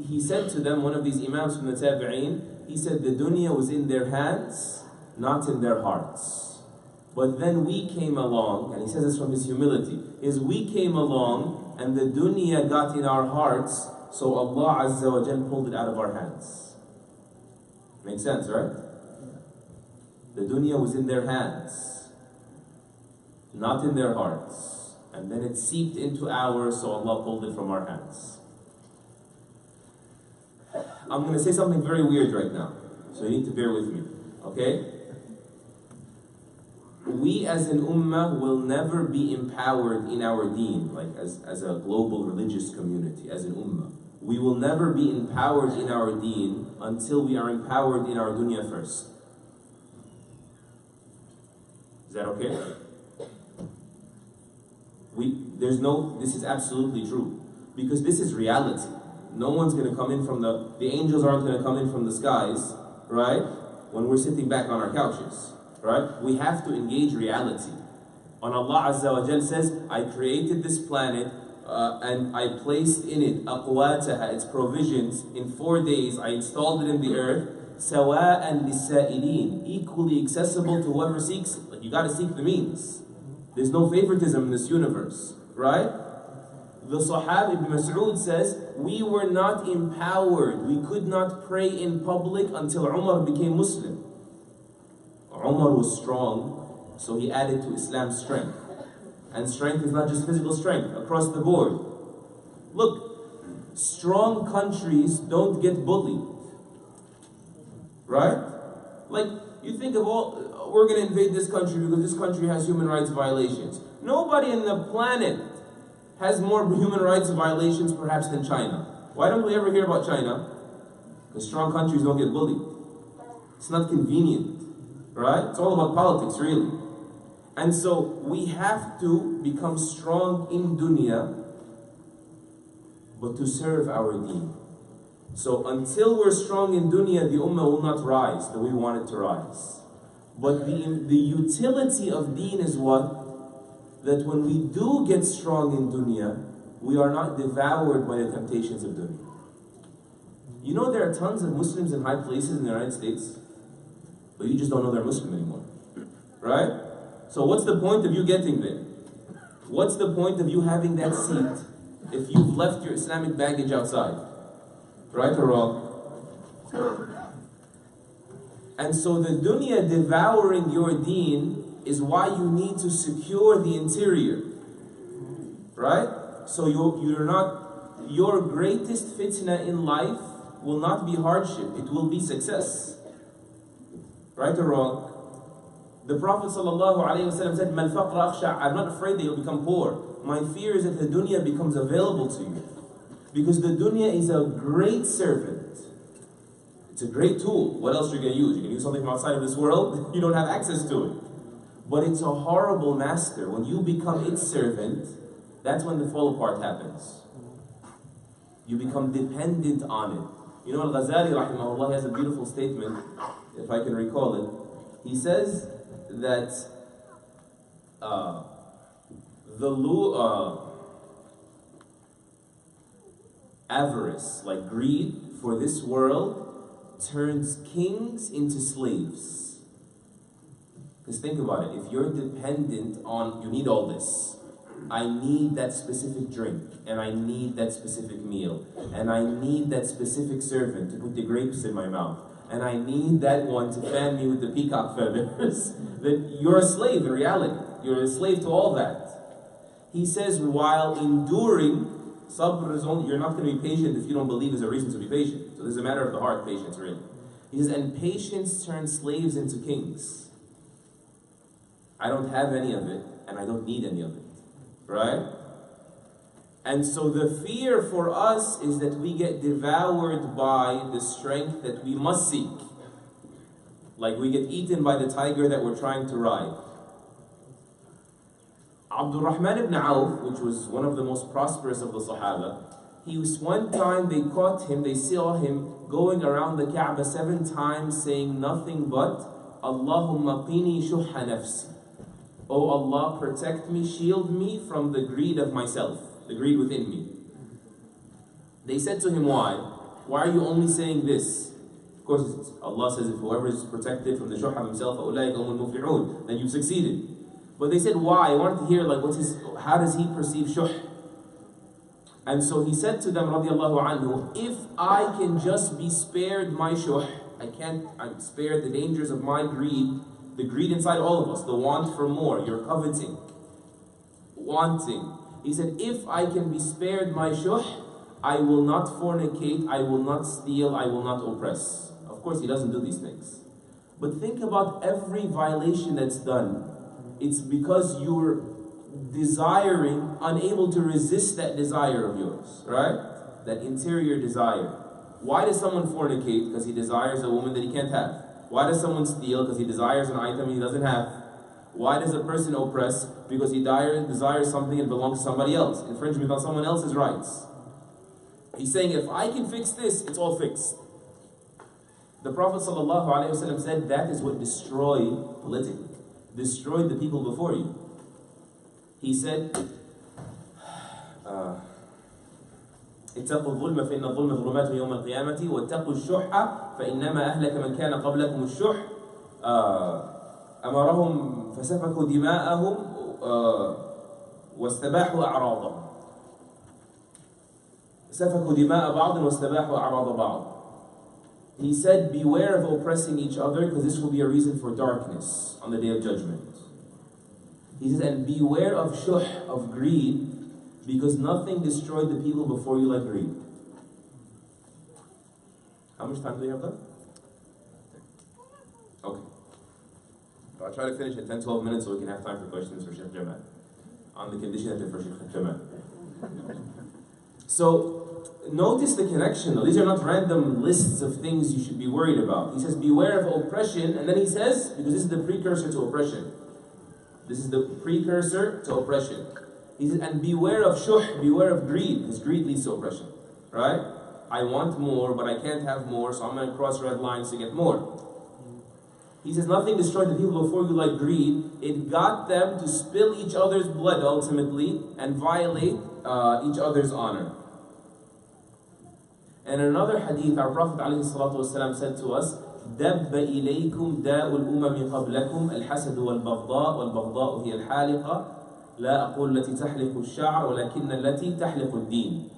he said to them, one of these imams from the tabi'een, he said the dunya was in their hands, not in their hearts. But then we came along, and he says this from his humility, is we came along and the dunya got in our hearts, so Allah Azza wa Jal pulled it out of our hands. Makes sense, right? The dunya was in their hands, not in their hearts. And then it seeped into ours, so Allah pulled it from our hands. I'm going to say something very weird right now, so you need to bear with me, okay? We as an ummah will never be empowered in our deen, as a global religious community, as an ummah. We will never be empowered in our deen until we are empowered in our dunya first. Is that okay? This is absolutely true. Because this is reality. No one's going to come in from the angels aren't going to come in from the skies, right? When we're sitting back on our couches, right? We have to engage reality. And Allah Azza wa Jal says, I created this planet and I placed in it aqwataha, its provisions, in 4 days. I installed it in the earth. Sawa'an lis-sa'ilin, equally accessible to whoever seeks it. You got to seek the means. There's no favoritism in this universe, right? The Sahaba Ibn Mas'ud says, we were not empowered. We could not pray in public until Umar became Muslim. Umar was strong, so he added to Islam's strength. And strength is not just physical strength, across the board. Look, strong countries don't get bullied. Right? You think of we're going to invade this country because this country has human rights violations. Nobody on the planet has more human rights violations perhaps than China. Why don't we ever hear about China? Because strong countries don't get bullied. It's not convenient, right? It's all about politics, really. And so we have to become strong in dunya, but to serve our deen. So until we're strong in dunya, the ummah will not rise the way we want it to rise. But the utility of deen is what? That when we do get strong in dunya, we are not devoured by the temptations of dunya. You know there are tons of Muslims in high places in the United States, but you just don't know they're Muslim anymore. Right? So what's the point of you getting there? What's the point of you having that seat if you've left your Islamic baggage outside? Right or wrong? And so the dunya devouring your deen is why you need to secure the interior. Right? So your greatest fitna in life will not be hardship, it will be success. Right or wrong? The Prophet ﷺ said, "Mal faqra akhsha." I'm not afraid that you'll become poor. My fear is that the dunya becomes available to you. Because the dunya is a great servant. It's a great tool. What else are you going to use? You can use something from outside of this world, you don't have access to it. But it's a horrible master. When you become its servant, that's when the fall apart happens. You become dependent on it. You know, Al-Ghazali, rahimahullah, has a beautiful statement, if I can recall it. He says that avarice, like greed for this world, turns kings into slaves. Because think about it, if you're dependent on, you need all this. I need that specific drink, and I need that specific meal, and I need that specific servant to put the grapes in my mouth, and I need that one to fan me with the peacock feathers. Then you're a slave in reality. You're a slave to all that. He says, while enduring, sabr is only, you're not going to be patient if you don't believe there's a reason to be patient. So this is a matter of the heart, patience really. He says, and patience turns slaves into kings. I don't have any of it, and I don't need any of it. Right? And so the fear for us is that we get devoured by the strength that we must seek. Like we get eaten by the tiger that we're trying to ride. Abdul Rahman ibn Auf, which was one of the most prosperous of the Sahaba, he was one time they caught him, they saw him going around the Kaaba 7 times saying nothing but Allahumma qini shuhha nafsi. Oh Allah, protect me, shield me from the greed of myself, the greed within me. They said to him, why? Why are you only saying this? Of course, Allah says if whoever is protected from the shuh of himself, then you've succeeded. But they said, why? I wanted to hear, like, how does he perceive shuh? And so he said to them, radiallahu anhu, if I can just be spared my shuh, I'm spared the dangers of my greed, the greed inside all of us, the want for more, you're coveting, wanting. He said, if I can be spared my shuh, I will not fornicate, I will not steal, I will not oppress. Of course, he doesn't do these things. But think about every violation that's done. It's because you're desiring, unable to resist that desire of yours, right? That interior desire. Why does someone fornicate? Because he desires a woman that he can't have. Why does someone steal? Because he desires an item he doesn't have. Why does a person oppress? Because he desires something that belongs to somebody else. Infringement on someone else's rights. He's saying, if I can fix this, it's all fixed. The Prophet ﷺ said that is what destroyed the people before you. He said, اتقوا الظلم فإن الظلم ظلمات يوم القيامة واتقوا الشح فإنما أهلك من كان قبلكم الشح أمرهم فسفكوا دماءهم واستباحوا أعراضهم سفكوا دماء بعض واستباحوا أعراض بعض. He said, beware of oppressing each other because this will be a reason for darkness on the Day of Judgment. He says, and beware of shuh, of greed, because nothing destroyed the people before you like greed. How much time do we have left? Okay. I'll try to finish in 10-12 minutes so we can have time for questions for Shaykh Jamaal. On the condition that they're for Shaykh Jamaal. So, notice the connection though. These are not random lists of things you should be worried about. He says, beware of oppression, and then he says, because this is the precursor to oppression. This is the precursor to oppression. He says, and beware of shuh, beware of greed, because greed leads to oppression. Right? I want more, but I can't have more, so I'm going to cross red lines to get more. He says, nothing destroyed the people before you like greed. It got them to spill each other's blood ultimately, and violate each other's honor. And in another hadith, our Prophet ﷺ said to us, دَبَّ إِلَيْكُمْ دَاءُ الْأُمَمِ قَبْلَكُمْ الْحَسَدُ وَالْبَغْضَاءُ وَالْبَغْضَاءُ هِيَ الْحَالِقَةُ لا أقول التي تحلق الشعر ولكن التي تحلق الدين.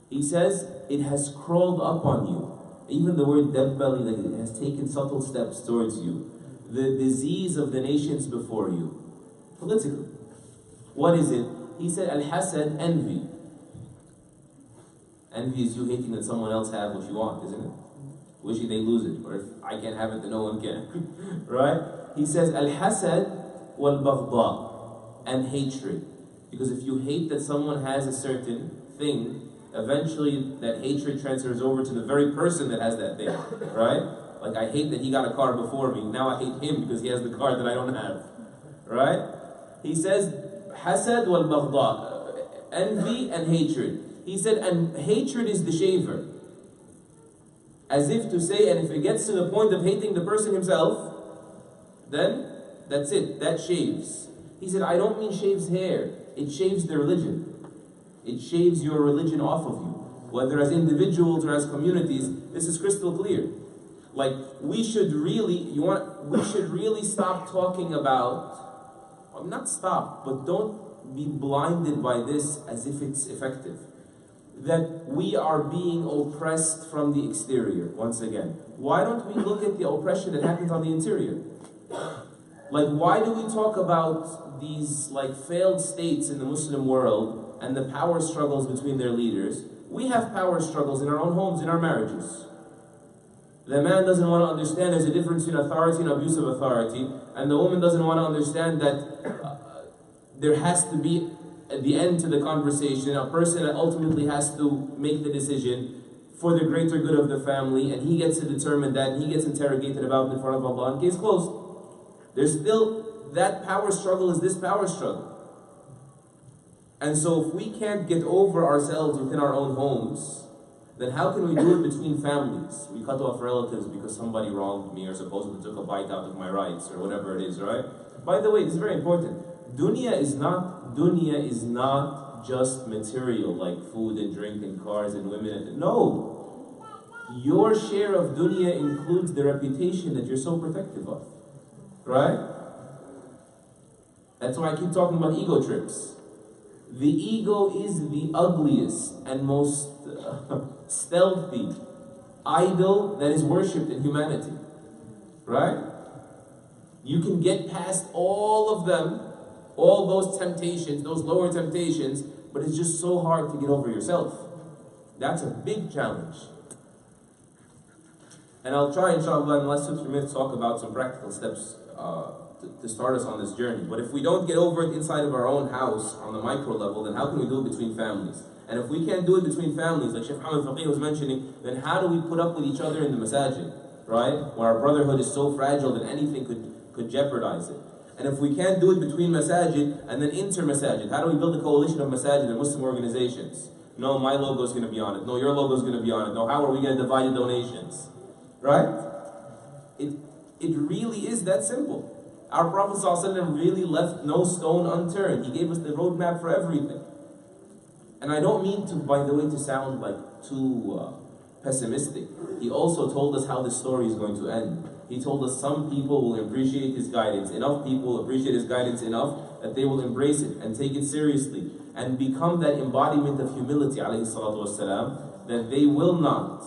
He says, it has crawled up on you. Even the word dabbali, it has taken subtle steps towards you. The disease of the nations before you. Political. What is it? He said, al-hasad, envy. Envy is you hating that someone else have what you want, isn't it? Wishing they lose it. Or if I can't have it, then no one can. Right? He says, Al-hasad wal-baghdha, and hatred. Because if you hate that someone has a certain thing, eventually that hatred transfers over to the very person that has that thing, right? Like I hate that he got a car before me, now I hate him because he has the car that I don't have, right? He says, hasad wal-baghdha, envy and hatred. He said, and hatred is the shaver. As if to say, and if it gets to the point of hating the person himself, then that's it, that shaves. He said, I don't mean shaves hair, it shaves the religion. It shaves your religion off of you. Whether as individuals or as communities, this is crystal clear. Like, we should really stop talking about, well, not stop, but don't be blinded by this as if it's effective. That we are being oppressed from the exterior, once again. Why don't we look at the oppression that happens on the interior? Like, why do we talk about these like failed states in the Muslim world and the power struggles between their leaders? We have power struggles in our own homes, in our marriages. The man doesn't want to understand there's a difference between authority and abuse of authority, and the woman doesn't want to understand that there has to be, at the end to the conversation, a person that ultimately has to make the decision for the greater good of the family, and he gets to determine that, and he gets interrogated about it in front of Allah, and case closed. There's still, that power struggle is this power struggle. And so if we can't get over ourselves within our own homes, then how can we do it between families? We cut off relatives because somebody wronged me or supposedly took a bite out of my rights or whatever it is, right? By the way, this is very important. Dunya is not just material like food and drink and cars and women. No. Your share of dunya includes the reputation that you're so protective of. Right? That's why I keep talking about ego trips. The ego is the ugliest and most stealthy idol that is worshipped in humanity. Right? You can get past all of them, all those temptations, those lower temptations, but it's just so hard to get over yourself. That's a big challenge. And I'll try, inshallah, in the last 2-3 minutes, talk about some practical steps to start us on this journey. But if we don't get over it inside of our own house on the micro level, then how can we do it between families? And if we can't do it between families, like Shaykh Mohammad was mentioning, then how do we put up with each other in the masajid, right? Where our brotherhood is so fragile that anything could jeopardize it. And if we can't do it between masajid and then inter-masajid, how do we build a coalition of masajid and Muslim organizations? No, my logo is going to be on it. No, your logo is going to be on it. No, how are we going to divide the donations? Right? It really is that simple. Our Prophet ﷺ really left no stone unturned. He gave us the roadmap for everything. And I don't mean to, by the way, to sound like too pessimistic. He also told us how the story is going to end. He told us some people will appreciate his guidance. Enough people will appreciate his guidance enough that they will embrace it and take it seriously and become that embodiment of humility, alayhi salatu wasalam, that they will not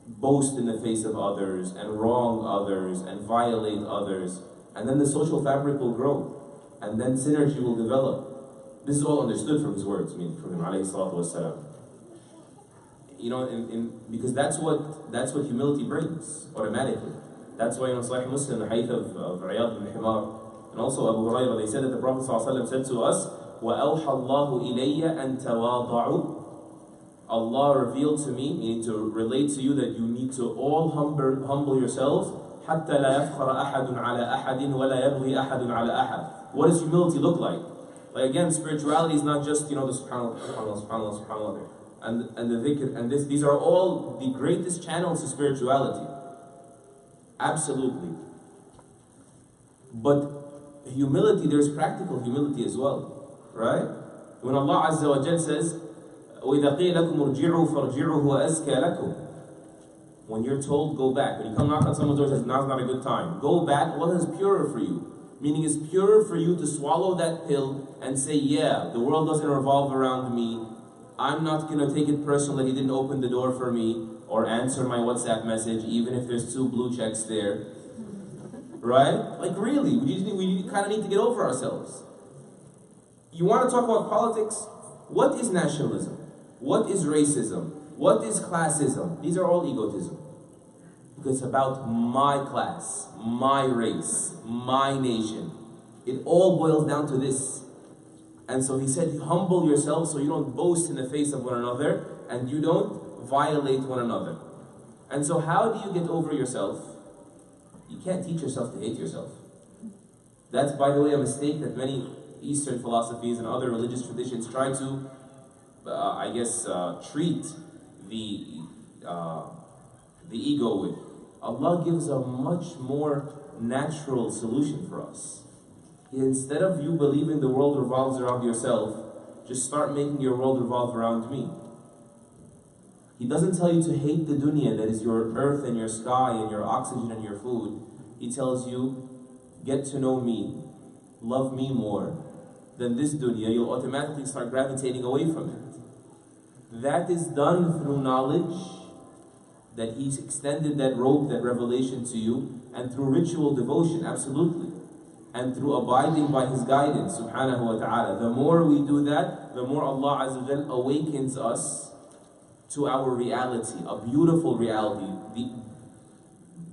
boast in the face of others and wrong others and violate others. And then the social fabric will grow. And then synergy will develop. This is all understood from his words, from him, alayhi salatu wasalam. You know, because that's what humility brings, automatically. That's why in Sahih Muslim, the hadith of Riyad ibn Himar, and also Abu Hurairah, they said that the Prophet ﷺ said to us, وَأَوْحَى اللَّهُ إِلَيَّ أَن تَوَاضَعُوا. Allah revealed to me, meaning to relate to you, that you need to all humble yourselves, حَتَّى لَا يَفْخَرَ أَحَدٌ عَلَى أَحَدٍ وَلَا يَبْغِي أَحَدٌ عَلَى أَحَدٍ. What does humility look like? Like again, spirituality is not just, the subhanallah, subhanallah, subhanallah, subhanallah, and the dhikr, and these are all the greatest channels to spirituality. Absolutely. But humility, there's practical humility as well. Right? When Allah Azza wa Jal says, وَإِذَا قِيلَ لَكُمْ ارْجِعُوا فَارْجِعُوا هُوَ أَزْكَى لَكُمْ. When you're told, go back. When you come knock on someone's door and says, now's not a good time. Go back, what is purer for you? Meaning it's purer for you to swallow that pill and say, yeah, the world doesn't revolve around me. I'm not going to take it personal that he didn't open the door for me or answer my WhatsApp message, even if there's 2 blue checks there. Right? Like really, we kind of need to get over ourselves. You want to talk about politics? What is nationalism? What is racism? What is classism? These are all egotism. Because it's about my class, my race, my nation. It all boils down to this. And so he said, humble yourself so you don't boast in the face of one another and you don't violate one another. And so how do you get over yourself? You can't teach yourself to hate yourself. That's, by the way, a mistake that many Eastern philosophies and other religious traditions try to, treat the ego with. Allah gives a much more natural solution for us. Instead of you believing the world revolves around yourself, just start making your world revolve around me. He doesn't tell you to hate the dunya, that is your earth and your sky and your oxygen and your food. He tells you, get to know me, love me more than this dunya. You'll automatically start gravitating away from it. That is done through knowledge, that He's extended that rope, that revelation to you, and through ritual devotion, absolutely. And through abiding by His guidance, subhanahu wa ta'ala. The more we do that, the more Allah Azza wa Jal awakens us to our reality, a beautiful reality,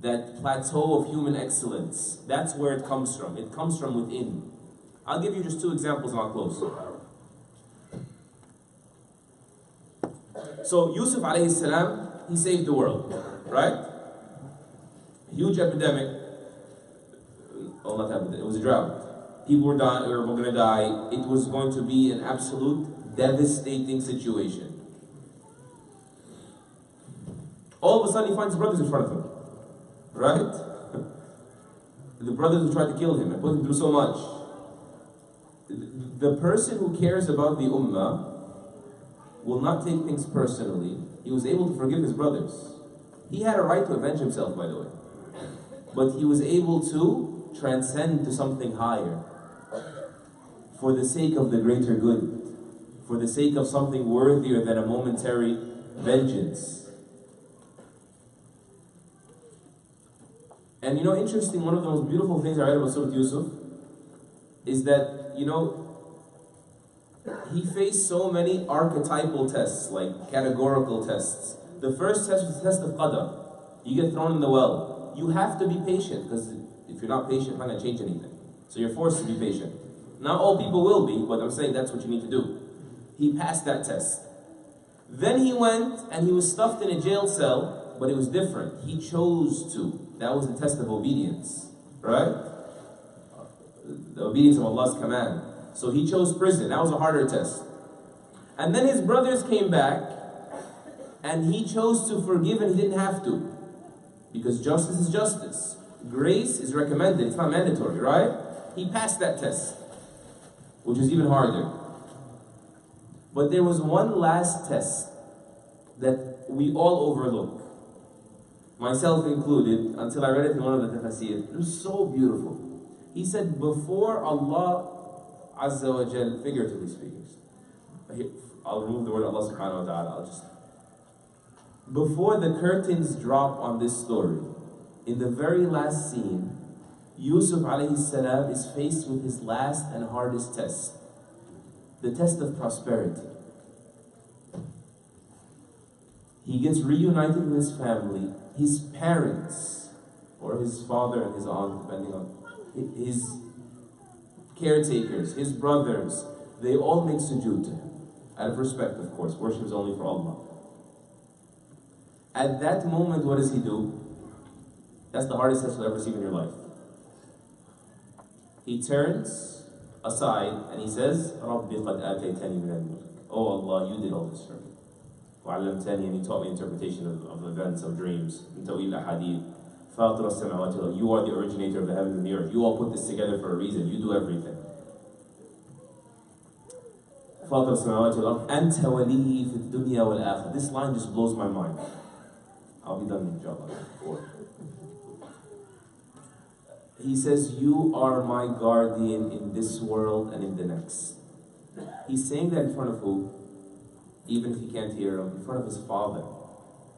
that plateau of human excellence. That's where it comes from. It comes from within. I'll give you just two examples and I'll close. So Yusuf alayhi salam, he saved the world, right? Huge epidemic. Oh, not epidemic, it was a drought. People were going to die. It was going to be an absolute devastating situation. All of a sudden he finds his brothers in front of him, right? The brothers who tried to kill him and put him through so much. The person who cares about the ummah will not take things personally. He was able to forgive his brothers. He had a right to avenge himself, by the way. But he was able to transcend to something higher for the sake of the greater good, for the sake of something worthier than a momentary vengeance. And interesting, one of the most beautiful things I read about Surah Yusuf is that, he faced so many archetypal tests, like categorical tests. The first test was the test of qadar. You get thrown in the well. You have to be patient, because if you're not patient, you're not going to change anything. So you're forced to be patient. Not all people will be, but I'm saying that's what you need to do. He passed that test. Then he went and he was stuffed in a jail cell, but it was different. He chose to. That was the test of obedience, right? The obedience of Allah's command. So he chose prison. That was a harder test. And then his brothers came back and he chose to forgive and he didn't have to. Because justice is justice. Grace is recommended. It's not mandatory, right? He passed that test, which is even harder. But there was one last test that we all overlook, myself included, until I read it in one of the tafsir. It was so beautiful. He said, before Allah Azza wa Jal, figuratively speaking, I'll remove the word Allah subhanahu wa ta'ala, before the curtains drop on this story, in the very last scene, Yusuf alayhi salam is faced with his last and hardest test, the test of prosperity. He gets reunited with his family, his parents, or his father and his aunt, depending on his caretakers, his brothers, they all make sujood to him. Out of respect, of course. Worship is only for Allah. At that moment, what does he do? That's the hardest test you'll ever see in your life. He turns aside and he says, رَبِّ قَدْ آتَيْتَنِي مِنَ الْمُلْكِ. Oh Allah, you did all this for me. وَعَلَّمْتَنِي, and you taught me interpretation of events, of dreams, in Tawil Ahadith. فَاطِرَ السَّمَاوَاتِ وَالْأَرْضِ. You are the originator of the heavens and the earth. You all put this together for a reason. You do everything. فَاطِرَ السَّمَاوَاتِ وَالْأَرْضِ أَنْتَ وَلِيِّي فِي الدُّنْيَا وَالْآخِرَةِ. This line just blows my mind. I'll be done, inshallah. He says, you are my guardian in this world and in the next. He's saying that in front of who? Even if he can't hear him, in front of his father,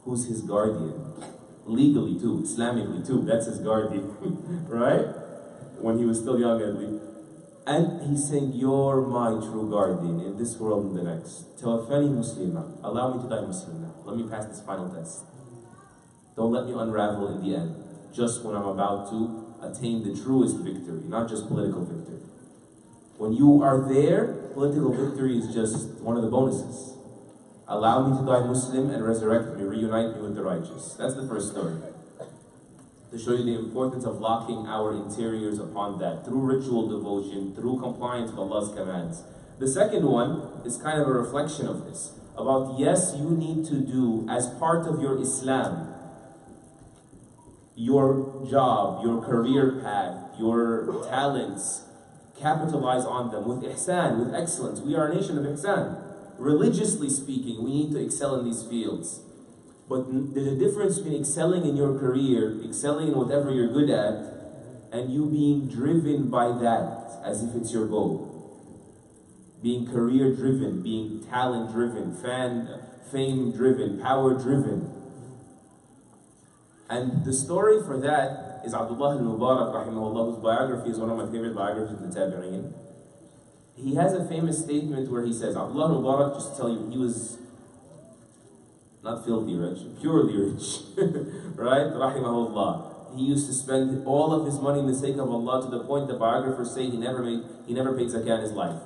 who's his guardian. Legally too, Islamically too, that's his guardian, right? When he was still young at least. And he's saying, you're my true guardian in this world and the next. Tawaffani Muslima. Allow me to die Muslim now. Let me pass this final test. Don't let me unravel in the end, just when I'm about to attain the truest victory, not just political victory. When you are there, political victory is just one of the bonuses. Allow me to die Muslim and resurrect me, reunite me with the righteous. That's the first story. To show you the importance of locking our interiors upon that, through ritual devotion, through compliance with Allah's commands. The second one is kind of a reflection of this, about yes, you need to do as part of your Islam, your job, your career path, your talents, capitalize on them with ihsan, with excellence. We are a nation of ihsan. Religiously speaking, we need to excel in these fields. But there's a difference between excelling in your career, excelling in whatever you're good at, and you being driven by that as if it's your goal. Being career driven, being talent driven, fame driven, power driven. And the story for that is Abdullah al-Mubarak, rahimahullah, whose biography is one of my favorite biographies in the Tabi'een. He has a famous statement where he says, Abdullah al-Mubarak, just to tell you, he was not filthy rich, purely rich, right? Rahimahullah. He used to spend all of his money in the sake of Allah, to the point that biographers say he never paid zakah in his life.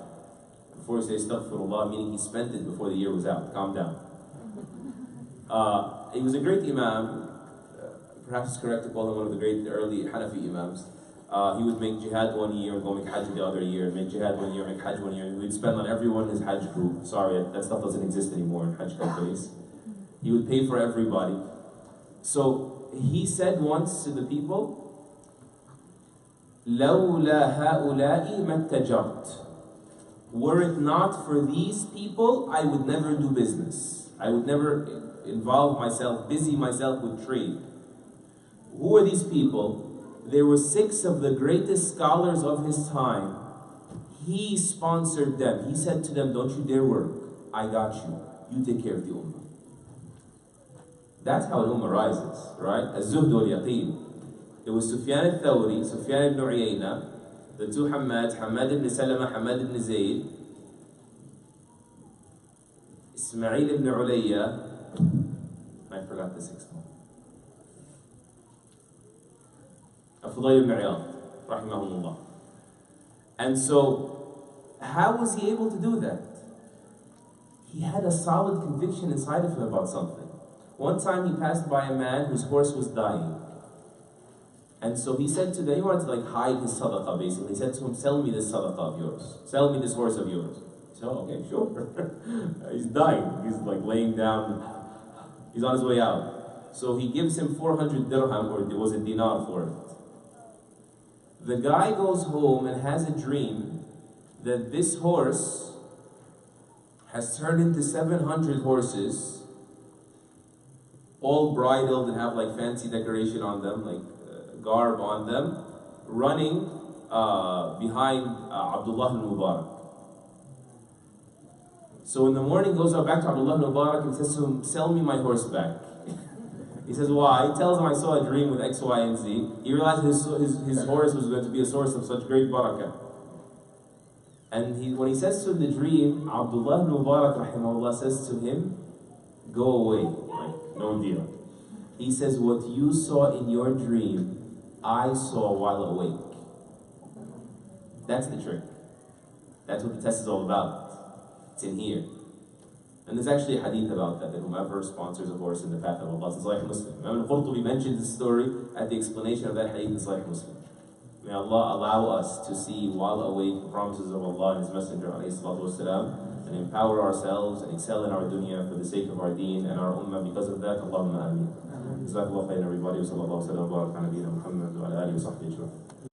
Before he says astaghfirullah, meaning he spent it before the year was out. Calm down. He was a great imam. Perhaps it's correct to call him one of the great early Hanafi imams. He would make jihad one year and go make hajj the other year, make jihad one year, make hajj one year. He would spend on everyone in his hajj group. Sorry, that stuff doesn't exist anymore in hajj companies. He would pay for everybody. So he said once to the people, لَوْلَا هَؤُلَاءِ مَا اتَّجَرْتُ. Were it not for these people, I would never do business. I would never involve myself, busy myself with trade. Who are these people? There were 6 of the greatest scholars of his time. He sponsored them. He said to them, don't you dare work. I got you. You take care of the ummah. That's how an ummah rises, right? Az-zuhd wal-yaqeen. It was Sufyan al-Thawri, Sufyan ibn Uyayna, the 2 Hammads, Hammad ibn Salama, Hammad ibn Zayd, Ismail ibn Ulayya, I forgot the 6th one. Fudayl ibn Iyad, rahimahullah. And so, how was he able to do that? He had a solid conviction inside of him about something. One time he passed by a man whose horse was dying. And so he said to them, he wanted to hide his sadaqah basically. He said to him, sell me this sadaqah of yours. Sell me this horse of yours. He said, oh, okay, sure. He's dying. He's laying down. He's on his way out. So he gives him 400 dirham, or it was a dinar for it. The guy goes home and has a dream that this horse has turned into 700 horses, all bridled and have fancy decoration on them, garb on them, running behind Abdullah al-Mubarak. So in the morning goes back to Abdullah al-Mubarak and says to him, sell me my horse back. He says, why? He tells him, I saw a dream with X, Y, and Z. He realized his horse was going to be a source of such great barakah. And when he says to him the dream, Abdullah al-Mubarak rahimahullah says to him, go away, no deal. He says, what you saw in your dream, I saw while awake. That's the trick. That's what the test is all about. It's in here. And there's actually a hadith about that whomever sponsors a horse in the path of Allah is Sahih Muslim. Imam al-Qurtubi mentioned this story at the explanation of that hadith in Sahih Muslim. May Allah allow us to see while awake the promises of Allah and His Messenger والسلام, and empower ourselves and excel in our dunya for the sake of our deen and our ummah because of that. Allahumma ameen. Jazakallah khairan everybody. Wa sallallahu wa sallam wa baraka ala nabiyyina Muhammad wa ala alihi wa sahbihi ajma'in.